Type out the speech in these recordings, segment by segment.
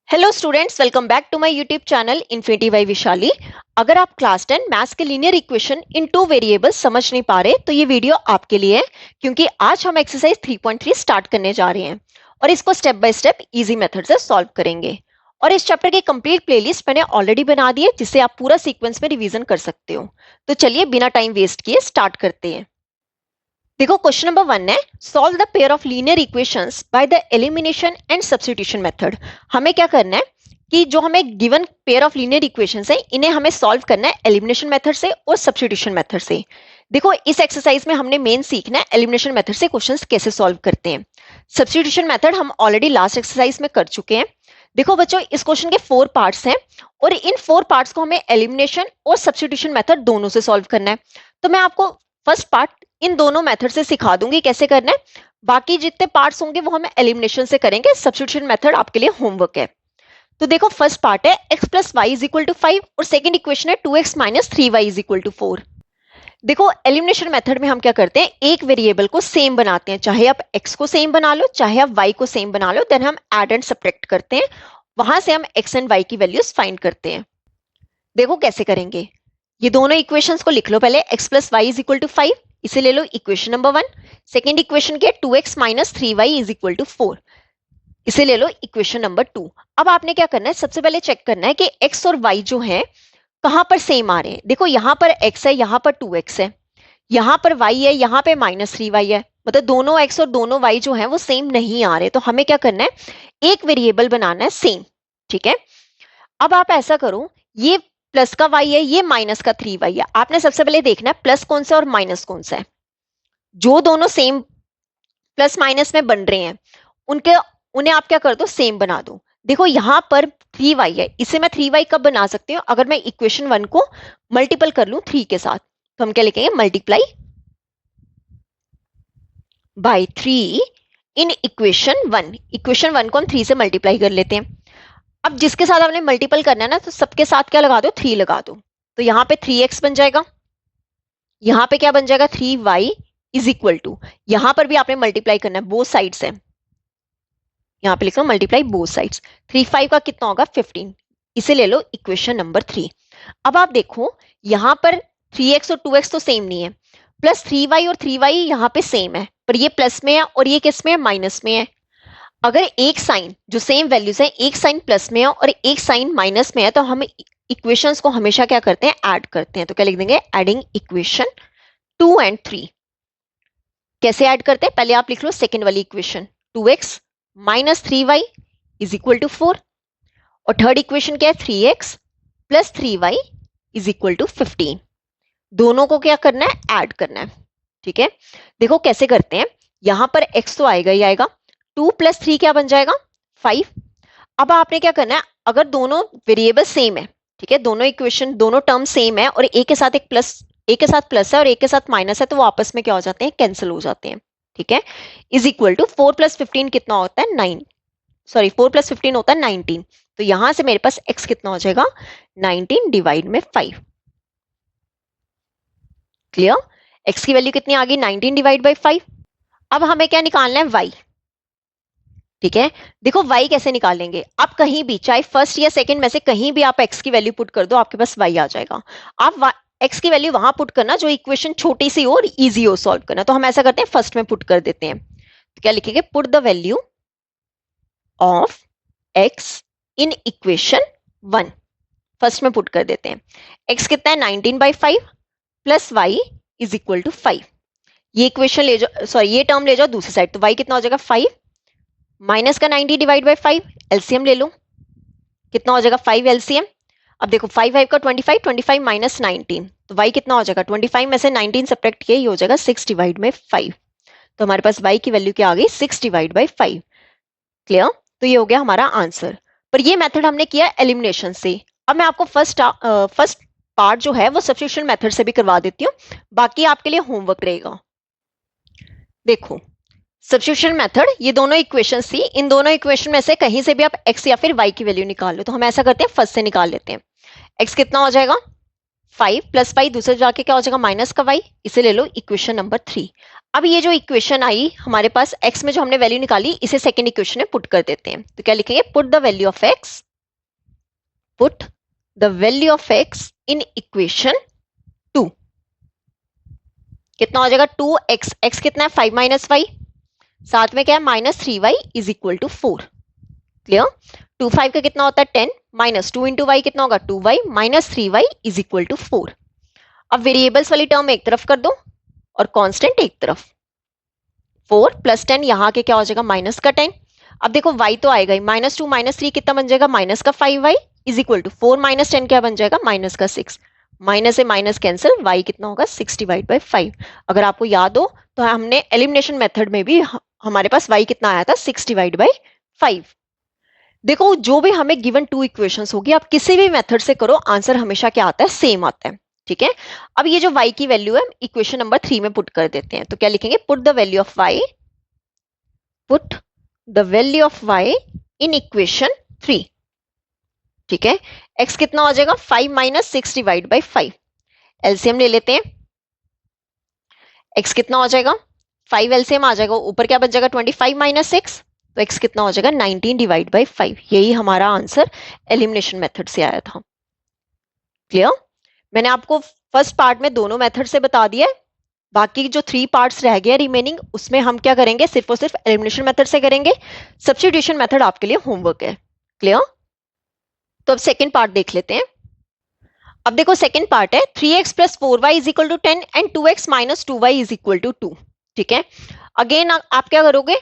Hello students, welcome back to my YouTube channel Infinity by Vishali. अगर आप class 10 maths के linear equation in two variables समझ नहीं पा रहे तो ये वीडियो आपके लिए है, क्योंकि आज हम एक्सरसाइज 3.3 स्टार्ट करने जा रहे हैं और इसको step by step easy method से सॉल्व करेंगे। और इस चैप्टर की कंप्लीट प्लेलिस्ट मैंने ऑलरेडी बना दी है, जिससे आप पूरा सीक्वेंस में रिवीजन कर सकते हो। तो चलिए बिना टाइम वेस्ट किए स्टार्ट करते हैं। देखो, क्वेश्चन नंबर 1 है, solve the pair of linear equations bye the elimination and substitution method. हमें क्या करना है कि जो हमें given pair of linear equations है, इन्हें हमें सॉल्व करना है एलिमिनेशन मेथड से और सब्स्टिट्यूशन मेथड से। देखो, इस एक्सरसाइज में हमने मेन सीखना है एलिमिनेशन मेथड से क्वेश्चंस कैसे सॉल्व करते हैं। सब्स्टिट्यूशन मेथड हम ऑलरेडी लास्ट एक्सरसाइज में कर चुके हैं। देखो बच्चों, इस क्वेश्चन के 4 पार्ट्स हैं और इन 4 पार्ट्स को हमें एलिमिनेशन और सब्स्टिट्यूशन मेथड दोनों से सॉल्व करना है। तो मैं आपको फर्स्ट पार्ट इन दोनों मेथड से सिखा दूंगी कैसे करना है। बाकी जितने पार्ट्स होंगे वो हम एलिमिनेशन से करेंगे। सब्स्टिट्यूशन मेथड आपके लिए होमवर्क है। तो देखो, फर्स्ट पार्ट है x plus Y is equal to 5 और सेकंड इक्वेशन है 2x minus 3y is equal to 4। देखो, एलिमिनेशन मेथड में हम क्या करते हैं, एक वेरिएबल को सेम बनाते हैं। चाहे आप x को सेम बना लो, चाहे आप y को सेम बना लो, देन हम ऐड एंड सब्ट्रैक्ट करते हैं। वहां से हम x एंड y की वैल्यूज फाइंड करते हैं। देखो कैसे करेंगे, ये दोनों इक्वेशंस को लिख लो पहले। x plus Y is equal to 5, इसे ले लो इक्वेशन नंबर 1। सेकेंड इक्वेशन के 2x minus 3y is equal to 4, इसे ले लो इक्वेशन नंबर 2। अब आपने क्या करना है, सबसे पहले चेक करना है कि x और y जो है कहां पर सेम आ रहे हैं। देखो, यहां पर x है, यहां पर 2x है, यहां पर y है, यहां पे माइनस 3y है। मतलब दोनों x और दोनों y जो है वो सेम नहीं आ रहे। तो हमें क्या करना है, एक वेरिएबल बनाना है सेम। ठीक है, अब आप ऐसा करो, ये प्लस का y है, ये माइनस का 3y है। आपने सबसे पहले देखना है प्लस कौन सा और माइनस कौन सा है। जो दोनों सेम प्लस माइनस में बन रहे हैं उन्हें आप क्या कर दो, सेम बना दो। देखो, यहां पर 3y है, इसे मैं 3y कब बना सकती हूँ, अगर मैं इक्वेशन 1 को मल्टीपल कर लूं 3 के साथ। तो हम क्या लिखेंगे, multiply by 3 in equation 1। Equation 1 को हम 3 से मल्टीप्लाई कर लेते हैं। अब जिसके साथ आपने मल्टीपल करना है ना, तो सबके साथ क्या लगा दो, 3 लगा दो। तो यहां पे 3x बन जाएगा, यहां पे क्या बन जाएगा, 3y इज इक्वल टू, यहां पर भी आपने मल्टीप्लाई करना है, बोथ साइड्स है। यहां पे लिख लो मल्टीप्लाई बोथ साइड्स। 3 5 का कितना होगा, 15, इसे ले लो इक्वेशन नंबर 3। अब आप देखो, यहां पर 3x और 2x तो सेम नहीं है, प्लस 3y और 3y यहां पे सेम है, पर ये प्लस में है और ये किस में है, माइनस में है। अगर एक साइन जो सेम वैल्यूज है, एक साइन प्लस में है और एक साइन माइनस में है, तो हम इक्वेशंस को हमेशा क्या करते हैं, ऐड करते हैं। तो क्या लिख देंगे, एडिंग इक्वेशन 2 एंड 3। कैसे ऐड करते हैं, पहले आप लिख लो सेकेंड वाली equation, 2x minus 3y is equal to 4, और थर्ड इक्वेशन क्या है, 3x plus 3y is equal to 15। दोनों को क्या करना है, ऐड करना है। ठीक है, देखो कैसे करते हैं, यहां पर x तो आएगा ही आएगा, 2 प्लस 3 क्या बन जाएगा, 5। अब आपने क्या करना है, अगर दोनों वेरिएबल सेम है, ठीक है, दोनों इक्वेशन दोनों टर्म सेम है और एक के साथ एक प्लस, एक के साथ प्लस है और एक के साथ माइनस है, तो वो आपस में क्या हो जाते हैं, कैंसिल हो जाते हैं। ठीक है, इज इक्वल टू 4 प्लस 15 कितना होता है, 9, सॉरी 4 प्लस 15 होता है 19। तो यहां से मेरे पास x कितना हो जाएगा, 19 डिवाइड में 5। क्लियर, x की वैल्यू कितनी आ गई, 19 डिवाइड बाई 5। अब हमें क्या निकालना है, y। ठीक है, देखो y कैसे निकालेंगे, आप कहीं भी, चाहे फर्स्ट या सेकंड में से कहीं भी आप x की वैल्यू पुट कर दो, आपके पास y आ जाएगा। आप x की वैल्यू वहां पुट करना जो इक्वेशन छोटी सी हो और इजी हो सॉल्व करना। तो हम ऐसा करते हैं, फर्स्ट में पुट कर देते हैं। तो क्या लिखेंगे, put the value of x in equation 1। First में पुट कर देते हैं, x कितना है, 19 by 5 plus y is equal to 5। ये इक्वेशन ले जाओ, सॉरी ये टर्म ले जाओ दूसरी साइड, तो y कितना हो जाएगा, 5 माइनस का 90 डिवाइड बाई 5, एलसीएम ले लो, कितना हो जाएगा, 5 एलसीएम। अब देखो 5 5 का 25, 25 माइनस 19, तो y कितना हो जाएगा, 25 में से 19 सब्ट्रैक्ट किया, ये हो जाएगा 6 डिवाइड में 5। तो हमारे पास y की वैल्यू क्या आ गई, 6 डिवाइड बाई 5। क्लियर, तो ये हो गया हमारा आंसर। पर ये मेथड हमने किया एलिमिनेशन से। अब मैं आपको फर्स्ट पार्ट जो है वो सब्स्टिट्यूशन मेथड से भी करवा देती हूँ, बाकी आपके लिए होमवर्क रहेगा। देखो, सब्स्टिट्यूशन मेथड, ये दोनों इक्वेशन थी, इन दोनों इक्वेशन में से कहीं से भी आप x या फिर y की वैल्यू निकाल लो। तो हम ऐसा करते हैं, फर्स्ट से निकाल लेते हैं। x कितना हो जाएगा, 5 प्लस वाई दूसरे जाके क्या हो जाएगा माइनस का वाई, इसे ले लो इक्वेशन नंबर 3। अब ये जो इक्वेशन आई हमारे पास x में जो हमने वैल्यू निकाली इसे सेकंड इक्वेशन में पुट कर देते हैं। तो क्या लिखेंगे, put the value of x, put the value of x in equation 2। कितना हो जाएगा 2x, x कितना है 5 माइनस वाई, साथ में क्या है minus 3y is equal to 4। Clear, 2 5 का कितना होता है 10 माइनस 2 इंटू वाई कितना होगा 2y minus 3y is equal to 4। अब वेरिएबल्स वाली टर्म एक तरफ कर दो और कांस्टेंट एक तरफ। 4 प्लस 10 यहाँ के क्या हो जाएगा माइनस का 10। अब देखो y तो आएगा ही, माइनस 2 माइनस 3 कितना बन जाएगा माइनस का 5y is equal to 4 minus 10 क्या बन जाएगा माइनस का 6। माइनस से माइनस कैंसिल, y कितना होगा 6 डिवाइड बाई 5। अगर आपको याद हो तो हमने एलिमिनेशन मेथड में भी हमारे पास y कितना आया था 6 डिवाइड बाई 5। देखो जो भी हमें गिवन 2 इक्वेशंस होगी आप किसी भी मेथड से करो आंसर हमेशा क्या आता है सेम आता है। ठीक है, अब ये जो y की वैल्यू है इक्वेशन नंबर 3 में पुट कर देते हैं। तो क्या लिखेंगे, put the value of y, put the value of y in equation 3। ठीक है, x कितना हो जाएगा 5 माइनस 6 डिवाइड बाई 5। एलसीएम ले लेते हैं, x कितना हो जाएगा 5 एलसीएम आ जाएगा, ऊपर क्या बच जाएगा 25 माइनस 6, तो x कितना हो जाएगा 19 डिवाइड बाई 5। यही हमारा आंसर एलिमिनेशन मेथड से आया था। क्लियर, मैंने आपको फर्स्ट पार्ट में दोनों मेथड से बता दिया है, बाकी जो 3 पार्ट्स रह गए रिमेनिंग उसमें हम क्या करेंगे सिर्फ और सिर्फ एलिमिनेशन मेथड से करेंगे। सब्स्टिट्यूशन मेथड आपके लिए होमवर्क है। क्लियर, तो अब सेकंड पार्ट देख लेते हैं। अब देखो सेकंड पार्ट है 3x plus 4y is equal to 10 and 2x minus 2y is equal to 2। ठीक है, अगेन आप क्या करोगे,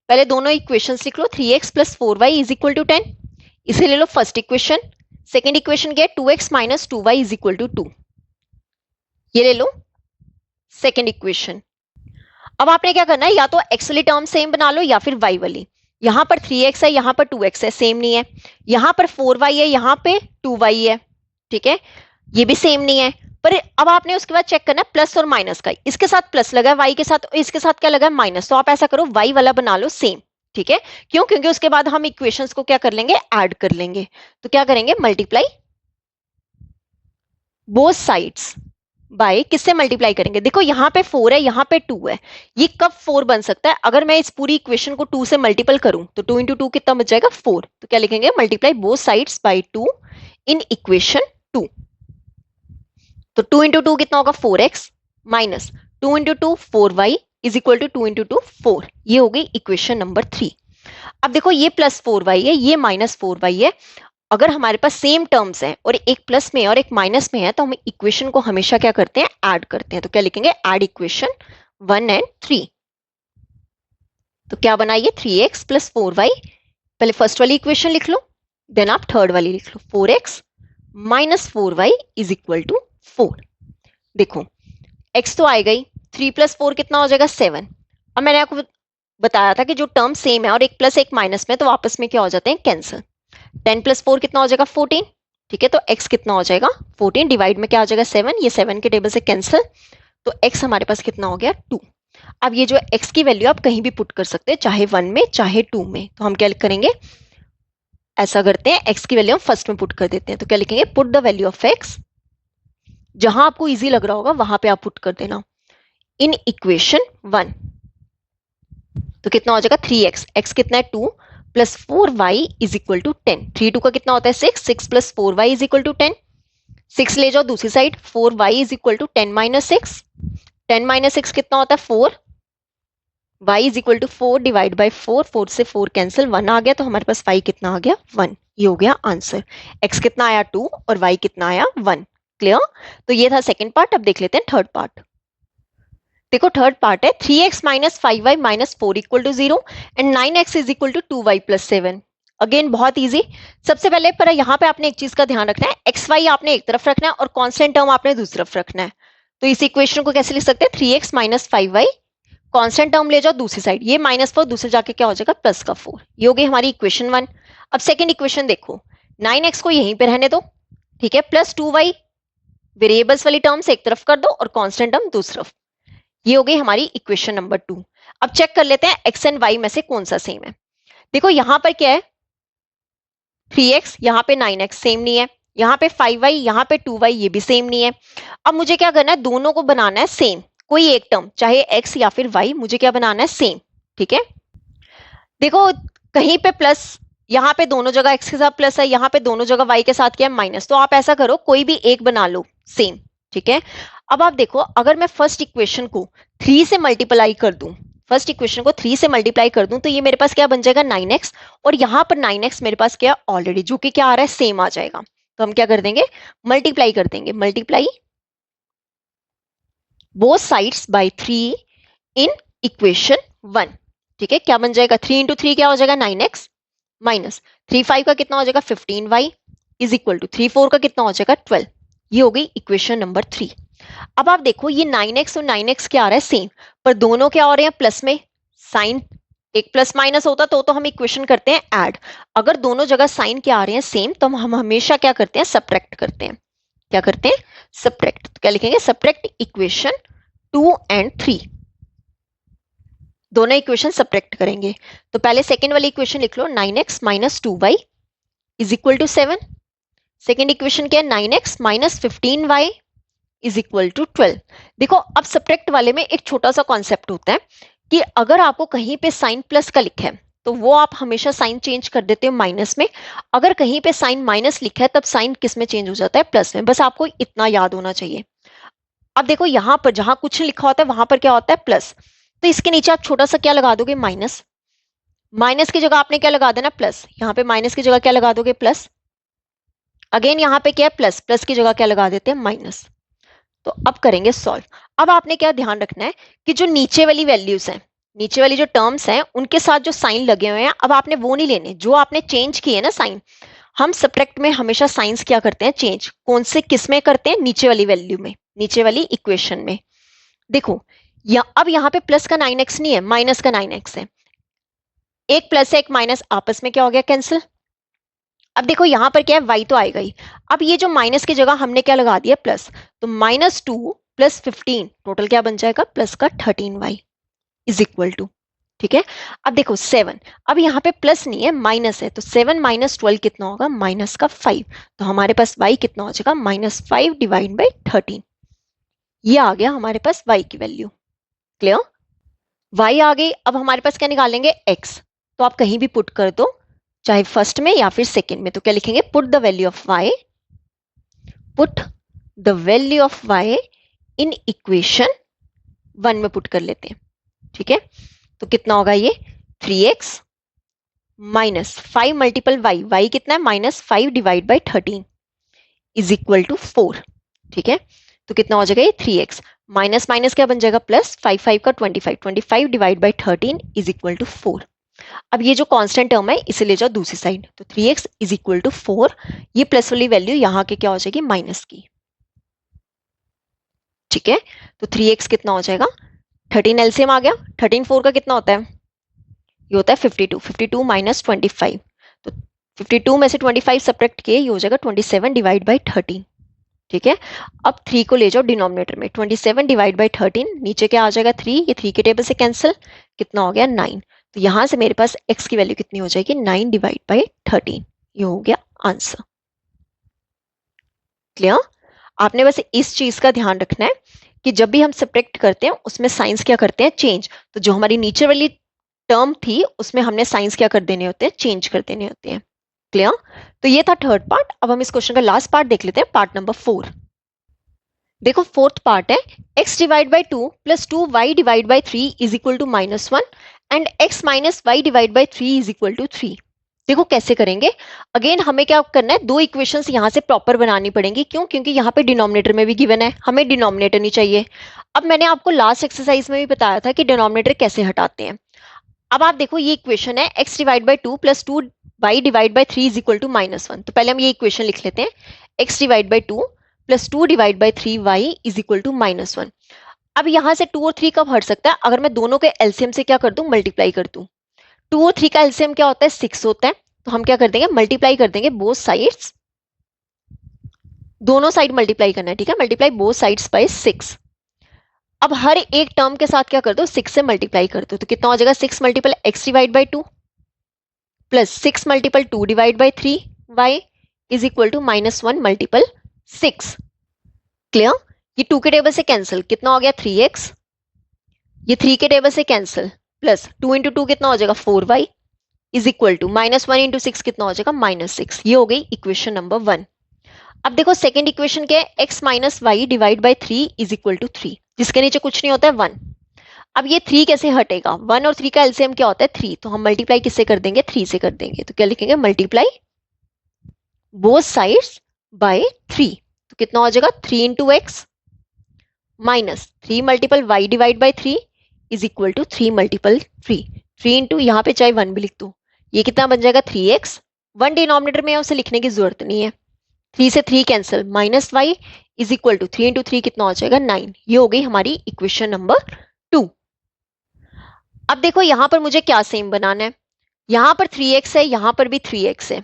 पहले दोनों इक्वेशंस लिख लो, 3x plus 4y is equal to 10, इसे ले लो फर्स्ट इक्वेशन। सेकंड इक्वेशन क्या है 2x minus 2y is equal to 2, ये ले लो सेकंड इक्वेशन। अब आपने क्या करना है, या तो x वाली टर्म सेम बना लो या फिर y वाली। यहां पर 3x है, यहां पर 2x है, सेम नहीं है। यहां पर 4y है, यहां पे 2y है। ठीक है, ये भी सेम नहीं है। पर अब आपने उसके बाद चेक करना है प्लस और माइनस का, इसके साथ प्लस लगा है y के साथ, इसके साथ क्या लगा है माइनस, तो आप ऐसा करो y वाला बना लो सेम। ठीक है, क्यों, क्योंकि उसके बाद हम इक्वेशंस को क्या कर लेंगे ऐड कर लेंगे। तो क्या करेंगे मल्टीप्लाई बोथ साइड्स बाय, किससे मल्टीप्लाई करेंगे, देखो यहाँ पे 4 है यहाँ पे 2 है, ये कब 4 बन सकता है, अगर मैं इस पूरी इक्वेशन को 2 से मल्टीपल करूं तो 2 इंटू 2 कितना बच जाएगा 4। तो क्या लिखेंगे multiply both sides by 2 in equation 2। तो 2 इंटू 2 कितना होगा 4x minus 2 into 2 4y is equal to 2 into 2 4। ये हो गई इक्वेशन नंबर 3। अब देखो ये प्लस 4y है, ये माइनस 4y है। अगर हमारे पास सेम टर्म्स हैं और एक प्लस में और एक माइनस में है तो हम इक्वेशन को हमेशा क्या करते हैं ऐड करते हैं। तो क्या लिखेंगे ऐड इक्वेशन 1 एंड 3। तो क्या बनाइए 3x प्लस 4y, पहले फर्स्ट वाली इक्वेशन लिख लो, देन आप थर्ड वाली लिख लो, 4x minus 4y is equal to 4। देखो x तो आएगा ही, 3 प्लस 4 कितना हो जाएगा 7। अब मैंने आपको बताया था कि जो टर्म सेम है और एक प्लस एक माइनस में तो आपस में क्या हो जाते हैं कैंसिल। 10 प्लस 4 कितना हो जाएगा 14। ठीक है, तो x कितना हो जाएगा 14 डिवाइड में क्या आ जाएगा 7, ये 7 के टेबल से कैंसिल, तो x हमारे पास कितना हो गया 2। अब ये जो x की वैल्यू आप कहीं भी पुट कर सकते हैं, चाहे 1 में चाहे 2 में। तो हम क्या करेंगे, ऐसा करते हैं x की वैल्यू हम फर्स्ट में पुट कर देते हैं। तो क्या लिखेंगे put the value of x, जहां आपको इजी लग रहा होगा वहां पे आप पुट कर देना, इन इक्वेशन 1। तो कितना हो जाएगा 3x, x कितना है 2 plus 4y is equal to 10। 3 2 का कितना होता है 6, 6 plus 4y is equal to 10। 6 ले जाओ दूसरी side, 4y is equal to 10 minus 6। 10 minus 6 कितना होता है 4, y is equal to 4 divide by 4, 4 से 4 कैंसिल, 1 आ गया, तो हमारे पास y कितना आ गया 1। ये हो गया आंसर। x कितना आया 2 और y कितना आया 1। क्लियर, तो ये था सेकेंड पार्ट। अब देख लेते हैं थर्ड पार्ट। देखो थर्ड पार्ट है 3x minus 5y minus 4 equal to 0 and 9x is equal to 2y plus 7। Again बहुत इजी। सबसे पहले पर यहाँ पे आपने एक चीज का ध्यान रखना है, एक्स वाई आपने एक तरफ रखना है और कांस्टेंट टर्म आपने दूसरी तरफ रखना है। तो इस इक्वेशन को कैसे लिख सकते हैं 3x minus 5y, constant term ले जाओ दूसरी साइड, ये -4 दूसरे जाके क्या हो जाएगा +4। ये हो गई हमारी इक्वेशन 1। अब सेकेंड इक्वेशन देखो, 9x को यहीं पे रहने दो, ठीक है, प्लस 2y वेरिएबल्स वाली टर्म्स एक तरफ कर दो और कांस्टेंट टर्म दूसरी तरफ। ये हो गई हमारी इक्वेशन नंबर 2। अब चेक कर लेते हैं x एंड y में से कौन सा सेम है। देखो यहां पर क्या है 3x, यहां पे 9x सेम नहीं है, यहाँ पे 5y, यहाँ पे 2y, ये भी सेम नहीं है। अब मुझे क्या करना है, दोनों को बनाना है सेम, कोई एक टर्म चाहे x या फिर y, मुझे क्या बनाना है, सेम। ठीक है, देखो कहीं पे प्लस, यहाँ पे दोनों जगह x के साथ प्लस है, यहाँ पे दोनों जगह y के साथ क्या है, माइनस। तो आप ऐसा करो, कोई भी एक बना लो सेम। ठीक है, अब आप देखो, अगर मैं फर्स्ट इक्वेशन को 3 से मल्टीप्लाई कर दूं, फर्स्ट इक्वेशन को 3 से मल्टीप्लाई कर दूं, तो ये मेरे पास क्या बन जाएगा, 9x। और यहाँ पर 9x मेरे पास क्या ऑलरेडी, जो कि क्या आ रहा है, सेम आ जाएगा। तो हम क्या कर देंगे, मल्टीप्लाई कर देंगे, मल्टीप्लाई बोथ साइड्स बाय 3 इन इक्वेशन 1। ठीक है, क्या बन जाएगा, 3 इंटू 3 क्या हो जाएगा, 9x, माइनस 3 5 का कितना हो जाएगा, 15y, इज इक्वल टू 3 4 का कितना हो जाएगा, 12। ये हो गई इक्वेशन नंबर 3। अब आप देखो, ये 9x और 9x क्या आ रहा है, सेम, पर दोनों क्या हो रहे हैं, प्लस में। साइन एक प्लस माइनस होता तो हम इक्वेशन करते हैं ऐड। अगर दोनों जगह साइन क्या आ रहे हैं, सेम, तो हम हमेशा क्या करते हैं, सब्ट्रैक्ट करते हैं। क्या करते हैं, सब्ट्रैक्ट। तो क्या लिखेंगे, सब्ट्रैक्ट इक्वेशन 2 एंड 3, दोनों इक्वेशन सब्ट्रैक्ट करेंगे। तो पहले सेकंड वाली इक्वेशन लिख लो, 9x minus 2y is equal to 7। Second equation क्या है, 9x minus 15y is equal to 12। देखो, अब सब्ट्रैक्ट वाले में एक छोटा सा कॉन्सेप्ट होता है कि अगर आपको कहीं पे साइन प्लस का लिखा है, तो वो आप हमेशा साइन चेंज कर देते हो माइनस में। अगर कहीं पे साइन माइनस लिखा है, तब साइन किस में चेंज हो जाता है, प्लस में। बस आपको इतना याद होना चाहिए। अब देखो, यहां पर जहां कुछ लिखा होता है, वहां पर क्या होता है, प्लस। तो इसके नीचे आप छोटा सा क्या लगा दोगे, माइनस। माइनस की जगह आपने क्या लगा देना, प्लस। यहाँ पे माइनस की जगह क्या लगा दोगे, प्लस। अगेन यहाँ पे क्या है, प्लस, प्लस की जगह क्या लगा देते हैं, माइनस। तो अब करेंगे सॉल्व। अब आपने क्या ध्यान रखना है कि जो नीचे वाली वैल्यूज हैं, नीचे वाली जो टर्म्स हैं, उनके साथ जो साइन लगे हुए हैं, अब आपने वो नहीं लेने जो आपने चेंज किए ना साइन। हम सब्ट्रैक्ट में हमेशा साइंस क्या करते हैं, चेंज। कौन से किस में करते हैं, नीचे वाली वैल्यू में, नीचे वाली इक्वेशन में। देखो, अब यहाँ पे प्लस का 9x नहीं है, माइनस का 9x है। एक प्लस है, एक माइनस, आपस में क्या हो गया, कैंसिल। अब देखो यहाँ पर क्या है, y तो आएगा ही। अब ये जो माइनस की जगह हमने क्या लगा दिया, प्लस। तो -2 प्लस 15 टोटल क्या बन जाएगा, प्लस का 13y इज इक्वल टू। ठीक है, अब देखो 7, अब यहाँ पे प्लस नहीं है, माइनस है। तो 7 माइनस 12 कितना होगा, माइनस का 5। तो हमारे पास y कितना हो जाएगा, -5 डिवाइड बाई 13। ये आ गया हमारे पास y की वैल्यू। क्लियर, y आ गई। अब हमारे पास क्या निकालेंगे, x। तो आप कहीं भी पुट कर दो, चाहे फर्स्ट में या फिर सेकंड में। तो क्या लिखेंगे, put the value of y, put the value of y in equation 1 में पुट कर लेते हैं। ठीक है, तो कितना होगा ये, 3x माइनस 5 मल्टीपल y कितना है, -5 divide by 13 is equal to 4। ठीक है, तो कितना हो जाएगा ये, 3x माइनस माइनस क्या बन जाएगा, प्लस, 5 5 का 25 divide by 13 is equal to 4। अब ये जो कांस्टेंट टर्म है, इसे ले जाओ दूसरी साइड। तो 3x इज इक्वल टू 4, ये प्लस वाली वैल्यू यहाँ के क्या हो जाएगी, माइनस की। ठीक है, तो 3x कितना हो जाएगा, 13 एलसीएम आ गया। 13 4 का कितना होता है, ये होता है 52। 52 माइनस 25, तो 52 में से 25 सब्ट्रैक्ट किए, ये हो जाएगा 27 डिवाइड बाई 13। ठीक है, अब 3 को ले जाओ डिनोमिनेटर में, 27 डिवाइड बाई 13, नीचे क्या आ जाएगा 3, ये 3 के टेबल से कैंसिल, कितना हो गया 9। तो यहां से मेरे पास x की वैल्यू कितनी हो जाएगी, 9 डिवाइड बाई 13। ये हो गया आंसर। क्लियर, आपने बस इस चीज का ध्यान रखना है कि जब भी हम सब्ट्रैक्ट करते हैं, उसमें साइंस क्या करते हैं, चेंज। तो जो हमारी नीचे वाली टर्म थी, उसमें हमने साइंस क्या कर देने होते हैं, चेंज कर देने होते हैं। क्लियर, तो ये था थर्ड पार्ट। अब हम इस क्वेश्चन का लास्ट पार्ट देख लेते हैं, पार्ट नंबर 4। देखो फोर्थ पार्ट है, x divide by 2 plus 2y divide by 3 is equal to -1 and x minus y divide by 3 is equal to 3। देखो कैसे करेंगे, अगेन हमें क्या करना है, दो इक्वेशंस यहाँ से प्रॉपर बनानी पड़ेंगी। क्यों, क्योंकि यहाँ पे डिनोमिनेटर में भी गिवन है, हमें डिनोमिनेटर नहीं चाहिए। अब मैंने आपको लास्ट एक्सरसाइज में भी बताया था कि डिनोमिनेटर कैसे हटाते हैं। अब आप देखो, ये इक्वेशन है, x divide by 2 plus 2y divide by 3 is equal to -1। तो पहले हम ये इक्वेशन लिख लेते हैं, x divide by 2 plus 2 divide by 3y is equal to -1। अब यहां से 2 और 3 कब हट सकता है, अगर मैं दोनों के एलसीएम से क्या कर दूं, मल्टीप्लाई कर दूं। 2 और 3 का एलसीएम क्या होता है, 6 होता है। तो हम क्या कर देंगे, मल्टीप्लाई कर देंगे बोथ साइड्स, दोनों साइड मल्टीप्लाई करना है। ठीक है, मल्टीप्लाई बोथ साइड्स बाय 6। अब हर एक टर्म के साथ क्या कर दो, 6 से मल्टीप्लाई कर दो। तो कितना हो जाएगा, 6 multiple x divide by 2 plus 6 multiple 2 divide by 3y is equal to -1 multiple 6। Clear? ये 2 के टेबल से कैंसिल, कितना हो गया 3x, ये 3 के टेबल से कैंसिल, प्लस 2 इंटू 2 कितना हो जाएगा 4y is equal to -1 into 6 कितना हो जाएगा -6। ये हो गई इक्वेशन नंबर 1। अब देखो सेकंड इक्वेशन क्या है, x minus Y divide by 3 is equal to 3, जिसके नीचे कुछ नहीं होता है 1। अब ये 3 कैसे हटेगा, 1 और 3 का एलसीएम क्या होता है 3, तो हम मल्टीप्लाई किससे कर देंगे 3 से कर देंगे, तो क्या लिखेंगे मल्टीप्लाई बोथ साइड्स बाय 3, तो कितना हो जाएगा 3 into X minus 3 multiple Y divide by 3 is equal to 3 multiple 3, 3 into यहाँ पे चाहे 1 भी लिख दो, ये कितना बन जाएगा 3x, 1 डिनोमिनेटर में है उसे लिखने की जरूरत नहीं है, 3 से 3 cancel, minus Y is equal to 3 into 3 कितना हो जाएगा 9। ये हो गई हमारी इक्वेशन नंबर 2। अब देखो यहां पर मुझे क्या सेम बनाना है, यहां पर 3x है, यहां पर भी 3x है,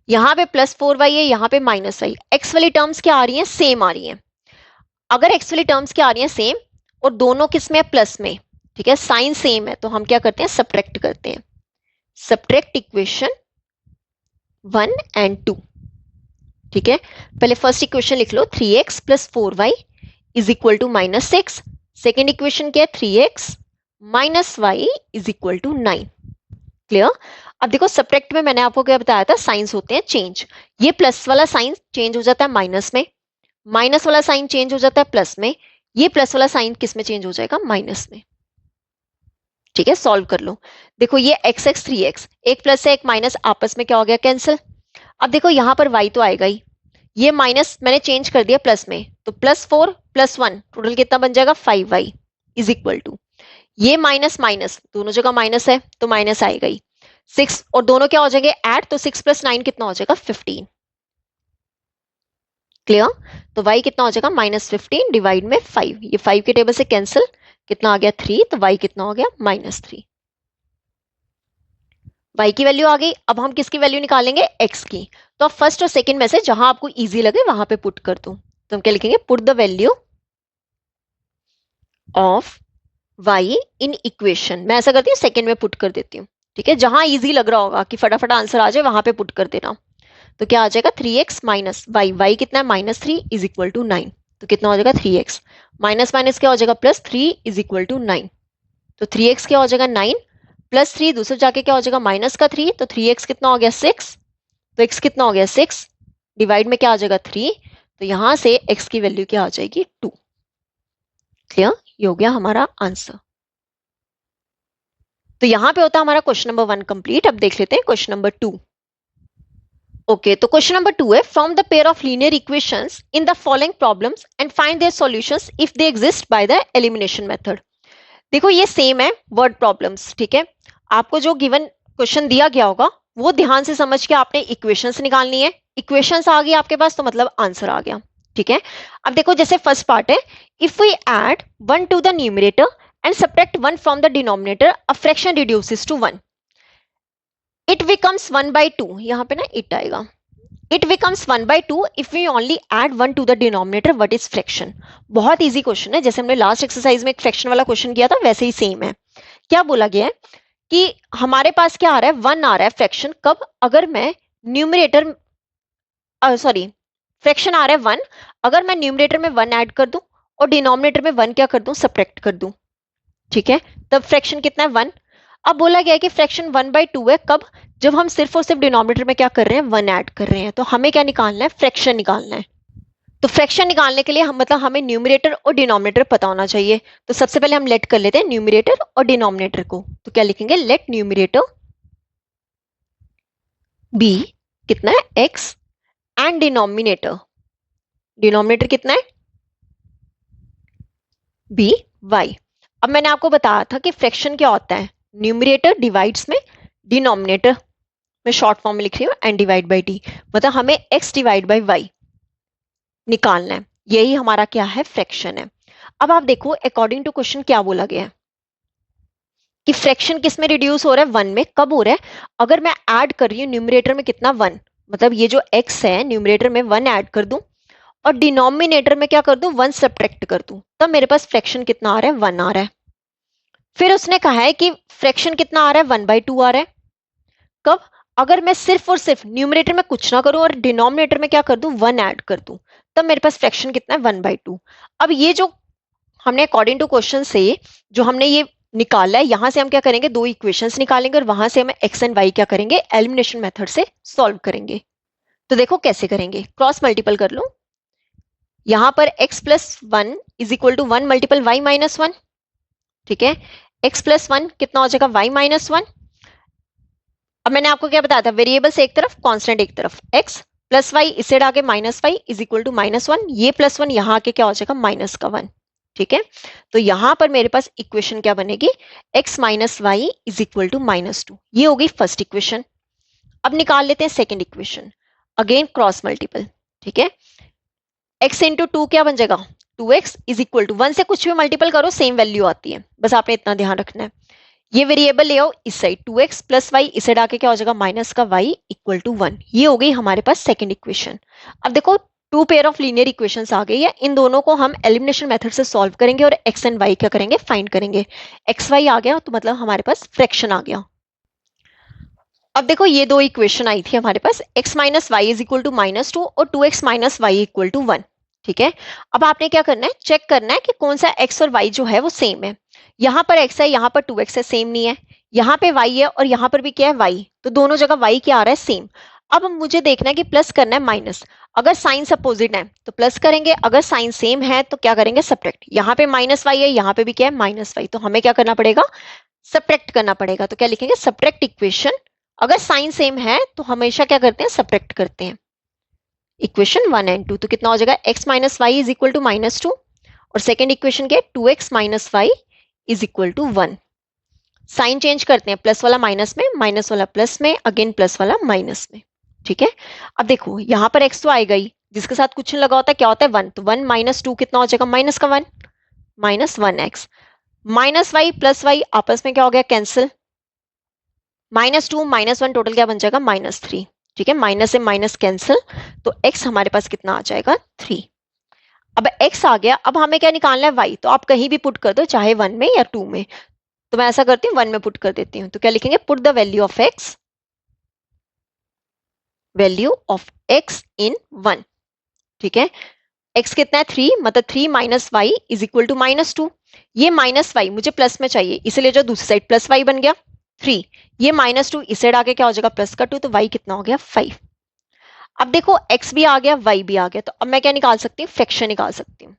यहां पे +4y है, यहां पे -y, x वाली टर्म्स क्या आ रही हैं सेम आ रही हैं। अगर x वाली टर्म्स क्या आ रही हैं सेम और दोनों किस में प्लस में, ठीक है, साइन सेम है, तो हम क्या करते हैं सब्ट्रैक्ट करते हैं, सब्ट्रैक्ट इक्वेशन 1 एंड 2। ठीक है, पहले फर्स्ट इक्वेशन लिख लो 3x plus 4y is equal to -6, second equation क्या है 3x minus Y is equal to 9। Clear? अब देखो सब्ट्रैक्ट में मैंने आपको क्या बताया था, साइंस होते हैं चेंज, ये प्लस वाला साइन चेंज हो जाता है माइनस में, माइनस वाला साइन चेंज हो जाता है प्लस में, ये प्लस वाला साइन किस में चेंज हो जाएगा माइनस में। ठीक है, सॉल्व कर लो। देखो ये x x 3x, एक प्लस है एक माइनस, आपस में क्या हो गया कैंसिल। अब देखो यहां पर y तो आएगा ही, ये माइनस मैंने चेंज कर दिया प्लस में, तो +4 + 1 टोटल कितना बन जाएगा 5y इज इक्वल टू, ये माइनस माइनस दोनों जगह माइनस है तो माइनस आएगा ही, 6 और दोनों क्या हो जाएंगे ऐड, तो 6 + 9 कितना हो जाएगा 15। क्लियर? तो y कितना हो जाएगा -15 डिवाइड में 5, ये 5 के टेबल से कैंसिल, कितना आ गया 3, तो y कितना हो गया -3। y की वैल्यू आ गई, अब हम किसकी वैल्यू निकालेंगे x की, तो अब फर्स्ट और सेकंड में से जहां आपको इजी लगे वहां पे पुट कर दो, तो हम क्या लिखेंगे put the value of y in equation, मैं ऐसा करती हूँ सेकंड में पुट कर देती हूँ। ठीक है, जहां इजी लग रहा होगा कि फटाफट आंसर आ जाए वहां पे पुट कर देना, तो क्या आ जाएगा 3x माइनस वाई, वाई कितना है -3 इज इक्वल टू 9, तो कितना हो जाएगा 3x माइनस माइनस क्या हो जाएगा +3 इज इक्वल टू 9, तो 3x क्या हो जाएगा 9 +3 दूसरे जाके क्या हो जाएगा -3, तो 3x कितना हो गया 6, तो x कितना हो गया 6 डिवाइड में क्या आ जाएगा 3, तो यहां से x की वैल्यू क्या आ जाएगी 2। क्लियर? ये हो गया हमारा आंसर। तो यहां पे होता है हमारा क्वेश्चन नंबर 1 कंप्लीट। अब देख लेते हैं क्वेश्चन नंबर 2। ओके, तो क्वेश्चन नंबर 2 है from the pair of linear equations in the following problems and find their solutions if they exist by the elimination method. देखो ये सेम है वर्ड प्रॉब्लम्स, ठीक है, आपको जो गिवन क्वेश्चन दिया गया होगा वो ध्यान से समझ के आपने इक्वेशंस निकालनी है, इक्वेशंस आ गई आपके पास तो मतलब आंसर आ गया। ठीक है, अब देखो जैसे फर्स्ट पार्ट है, if we add 1 to the numerator and subtract 1 from the denominator, a fraction reduces to 1. It becomes 1/2. यहाँ पे ना it आएगा. It becomes 1/2 if we only add 1 to the denominator. What is fraction? बहुत easy question है, जैसे हमने last exercise में एक फ्रैक्शन वाला क्वेश्चन किया था वैसे ही सेम है। क्या बोला गया है कि हमारे पास क्या आ रहा है 1 आ रहा है फ्रैक्शन, कब, अगर मैं न्यूमरेटर फ्रैक्शन आ रहा है 1 अगर मैं न्यूमरेटर में 1 ऐड कर दूं और डिनोमिनेटर में 1 क्या कर दूं सब्ट्रैक्ट कर दूं। ठीक है, तब फ्रैक्शन कितना है 1। अब बोला गया है कि फ्रैक्शन 1/2 है, कब, जब हम सिर्फ और सिर्फ डिनोमिनेटर में क्या कर रहे हैं 1 ऐड कर रहे हैं, तो हमें क्या निकालना है फ्रैक्शन निकालना है। तो फ्रैक्शन निकालने के लिए हम मतलब हमें न्यूमरेटर और डिनोमिनेटर पता होना चाहिए, तो सबसे पहले हम लेट कर लेते हैं न्यूमरेटर और डिनोमिनेटर को, तो क्या लिखेंगे लेट न्यूमरेटर बी कितना है x एंड डिनोमिनेटर, डिनोमिनेटर कितना है बी y। अब मैंने आपको बताया था कि फ्रैक्शन क्या होता है, न्यूमरेटर डिवाइड्स में डिनोमिनेटर, मैं शॉर्ट फॉर्म में लिख रही हूँ एन डिवाइड बाई डी, मतलब हमें x डिवाइड बाई y निकालना है, यही हमारा क्या है फ्रैक्शन है। अब आप देखो अकॉर्डिंग टू क्वेश्चन क्या बोला गया है कि फ्रैक्शन किस में रिड्यूस हो रहा है 1 में, कब हो रहा है, अगर मैं ऐड कर रही हूँ न्यूमरेटर में कितना 1, मतलब ये जो x है न्यूमरेटर में 1 ऐड कर दूं और डिनोमिनेटर में क्या कर दूं 1 सब्ट्रैक्ट कर दूं, तब मेरे पास फ्रैक्शन कितना आ रहा है 1 आ रहा है। फिर उसने कहा है कि फ्रैक्शन कितना आ रहा है 1/2 आ रहा है, कब, अगर मैं सिर्फ और सिर्फ न्यूमरेटर में कुछ ना करूं और डिनोमिनेटर में क्या कर दूं, 1 ऐड कर दूं, तब मेरे पास फ्रैक्शन कितना है, 1/2। अब ये जो हमने अकॉर्डिंग टू क्वेश्चन से जो हमने ये निकाला है, यहां से हम क्या करेंगे, दो इक्वेशंस निकालेंगे और वहां से हम एक्स एंड वाई क्या करेंगे, एलिमिनेशन मेथड से सॉल्व करेंगे। तो देखो कैसे करेंगे, क्रॉस मल्टीपल कर लो। यहां पर x plus one is equal to 1 multiple Y minus 1। ठीक है, x प्लस वन कितना हो जाएगा, y माइनस 1। अब मैंने आपको क्या बताया था, वेरिएबल से एक तरफ, कांस्टेंट एक तरफ, x प्लस वाई, इससे आगे minus Y is equal to -1। ये +1 यहाँ आके क्या हो जाएगा, -1। ठीक है, तो यहां पर मेरे पास इक्वेशन क्या बनेगी, x minus Y is equal to -2। ये हो गई फर्स्ट इक्वेशन। अब निकाल लेते हैं second equation, again cross multiple. ठीक है, x इंटू टू क्या बन जाएगा, 2x इज इक्वल टू 1 से कुछ भी मल्टीपल करो सेम वैल्यू आती है, बस आपने इतना ध्यान रखना है। ये वेरिएबल ले आओ इस साइड, 2x प्लस वाई, इसे डाके क्या हो जाएगा, माइनस का y इक्वल टू 1। ये हो गई हमारे पास सेकंड इक्वेशन। अब देखो two pair of linear equations आ गई है, इन दोनों को हम एलिमिनेशन मेथड से सॉल्व करेंगे और x एंड y क्या करेंगे, फाइंड करेंगे। x y आ गया तो मतलब हमारे पास फ्रैक्शन आ गया। अब देखो ये दो इक्वेशन आई थी हमारे पास, x minus Y is equal to -2 और 2x minus Y equal to 1। ठीक है, अब आपने क्या करना है, चेक करना है कि कौन सा x और y जो है वो सेम है। यहाँ पर x है, यहाँ पर 2x है, सेम नहीं है। यहाँ पे y है और यहाँ पर भी क्या है, y, तो दोनों जगह y क्या आ रहा है, सेम। अब मुझे देखना है कि प्लस करना है माइनस। अगर साइन अपोजिट है तो प्लस करेंगे, अगर साइन सेम है तो क्या करेंगे, सब्ट्रैक्ट। यहाँ पे -y है, यहाँ पे भी क्या है, -y, तो हमें क्या करना पड़ेगा, सब्ट्रैक्ट करना पड़ेगा। तो क्या लिखेंगे, सब्ट्रैक्ट इक्वेशन। अगर साइन सेम है तो हमेशा क्या करते हैं, सब्ट्रैक्ट करते हैं इक्वेशन 1 एंड 2। तो कितना हो जाएगा, x minus Y is equal to -2 और सेकेंड इक्वेशन क्या है, 2x minus Y is equal to 1। Sign change करते हैं, प्लस वाला माइनस में, माइनस वाला प्लस में, अगेन प्लस वाला माइनस में। ठीक है, अब देखो यहाँ पर x तो आएगा ही, जिसके साथ कुछ लगा होता है क्या होता है, 1, तो 1 माइनस 2 कितना हो जाएगा, माइनस का 1, -1x। Minus Y plus Y आपस में क्या हो गया, कैंसिल, -2 -1 टोटल क्या बन जाएगा, -3। ठीक है, माइनस से माइनस कैंसिल, तो x हमारे पास कितना आ जाएगा, 3। अब x आ गया, अब हमें क्या निकालना है, y, तो आप कहीं भी पुट कर दो, चाहे 1 में या 2 में। तो मैं ऐसा करती हूँ 1 में पुट कर देती हूँ। तो क्या लिखेंगे, put the value of x in 1। ठीक है, x कितना है, 3, मतलब 3 minus Y is equal to -2। ये माइनस वाई मुझे प्लस में चाहिए, इसलिए जो दूसरी साइड प्लस वाई बन गया 3, ये -2 इस साइड आके क्या हो जाएगा, प्लस का 2, तो y कितना हो गया, 5। अब देखो x भी आ गया, y भी आ गया, तो अब मैं क्या निकाल सकती हूँ, फ्रैक्शन निकाल सकती हूँ।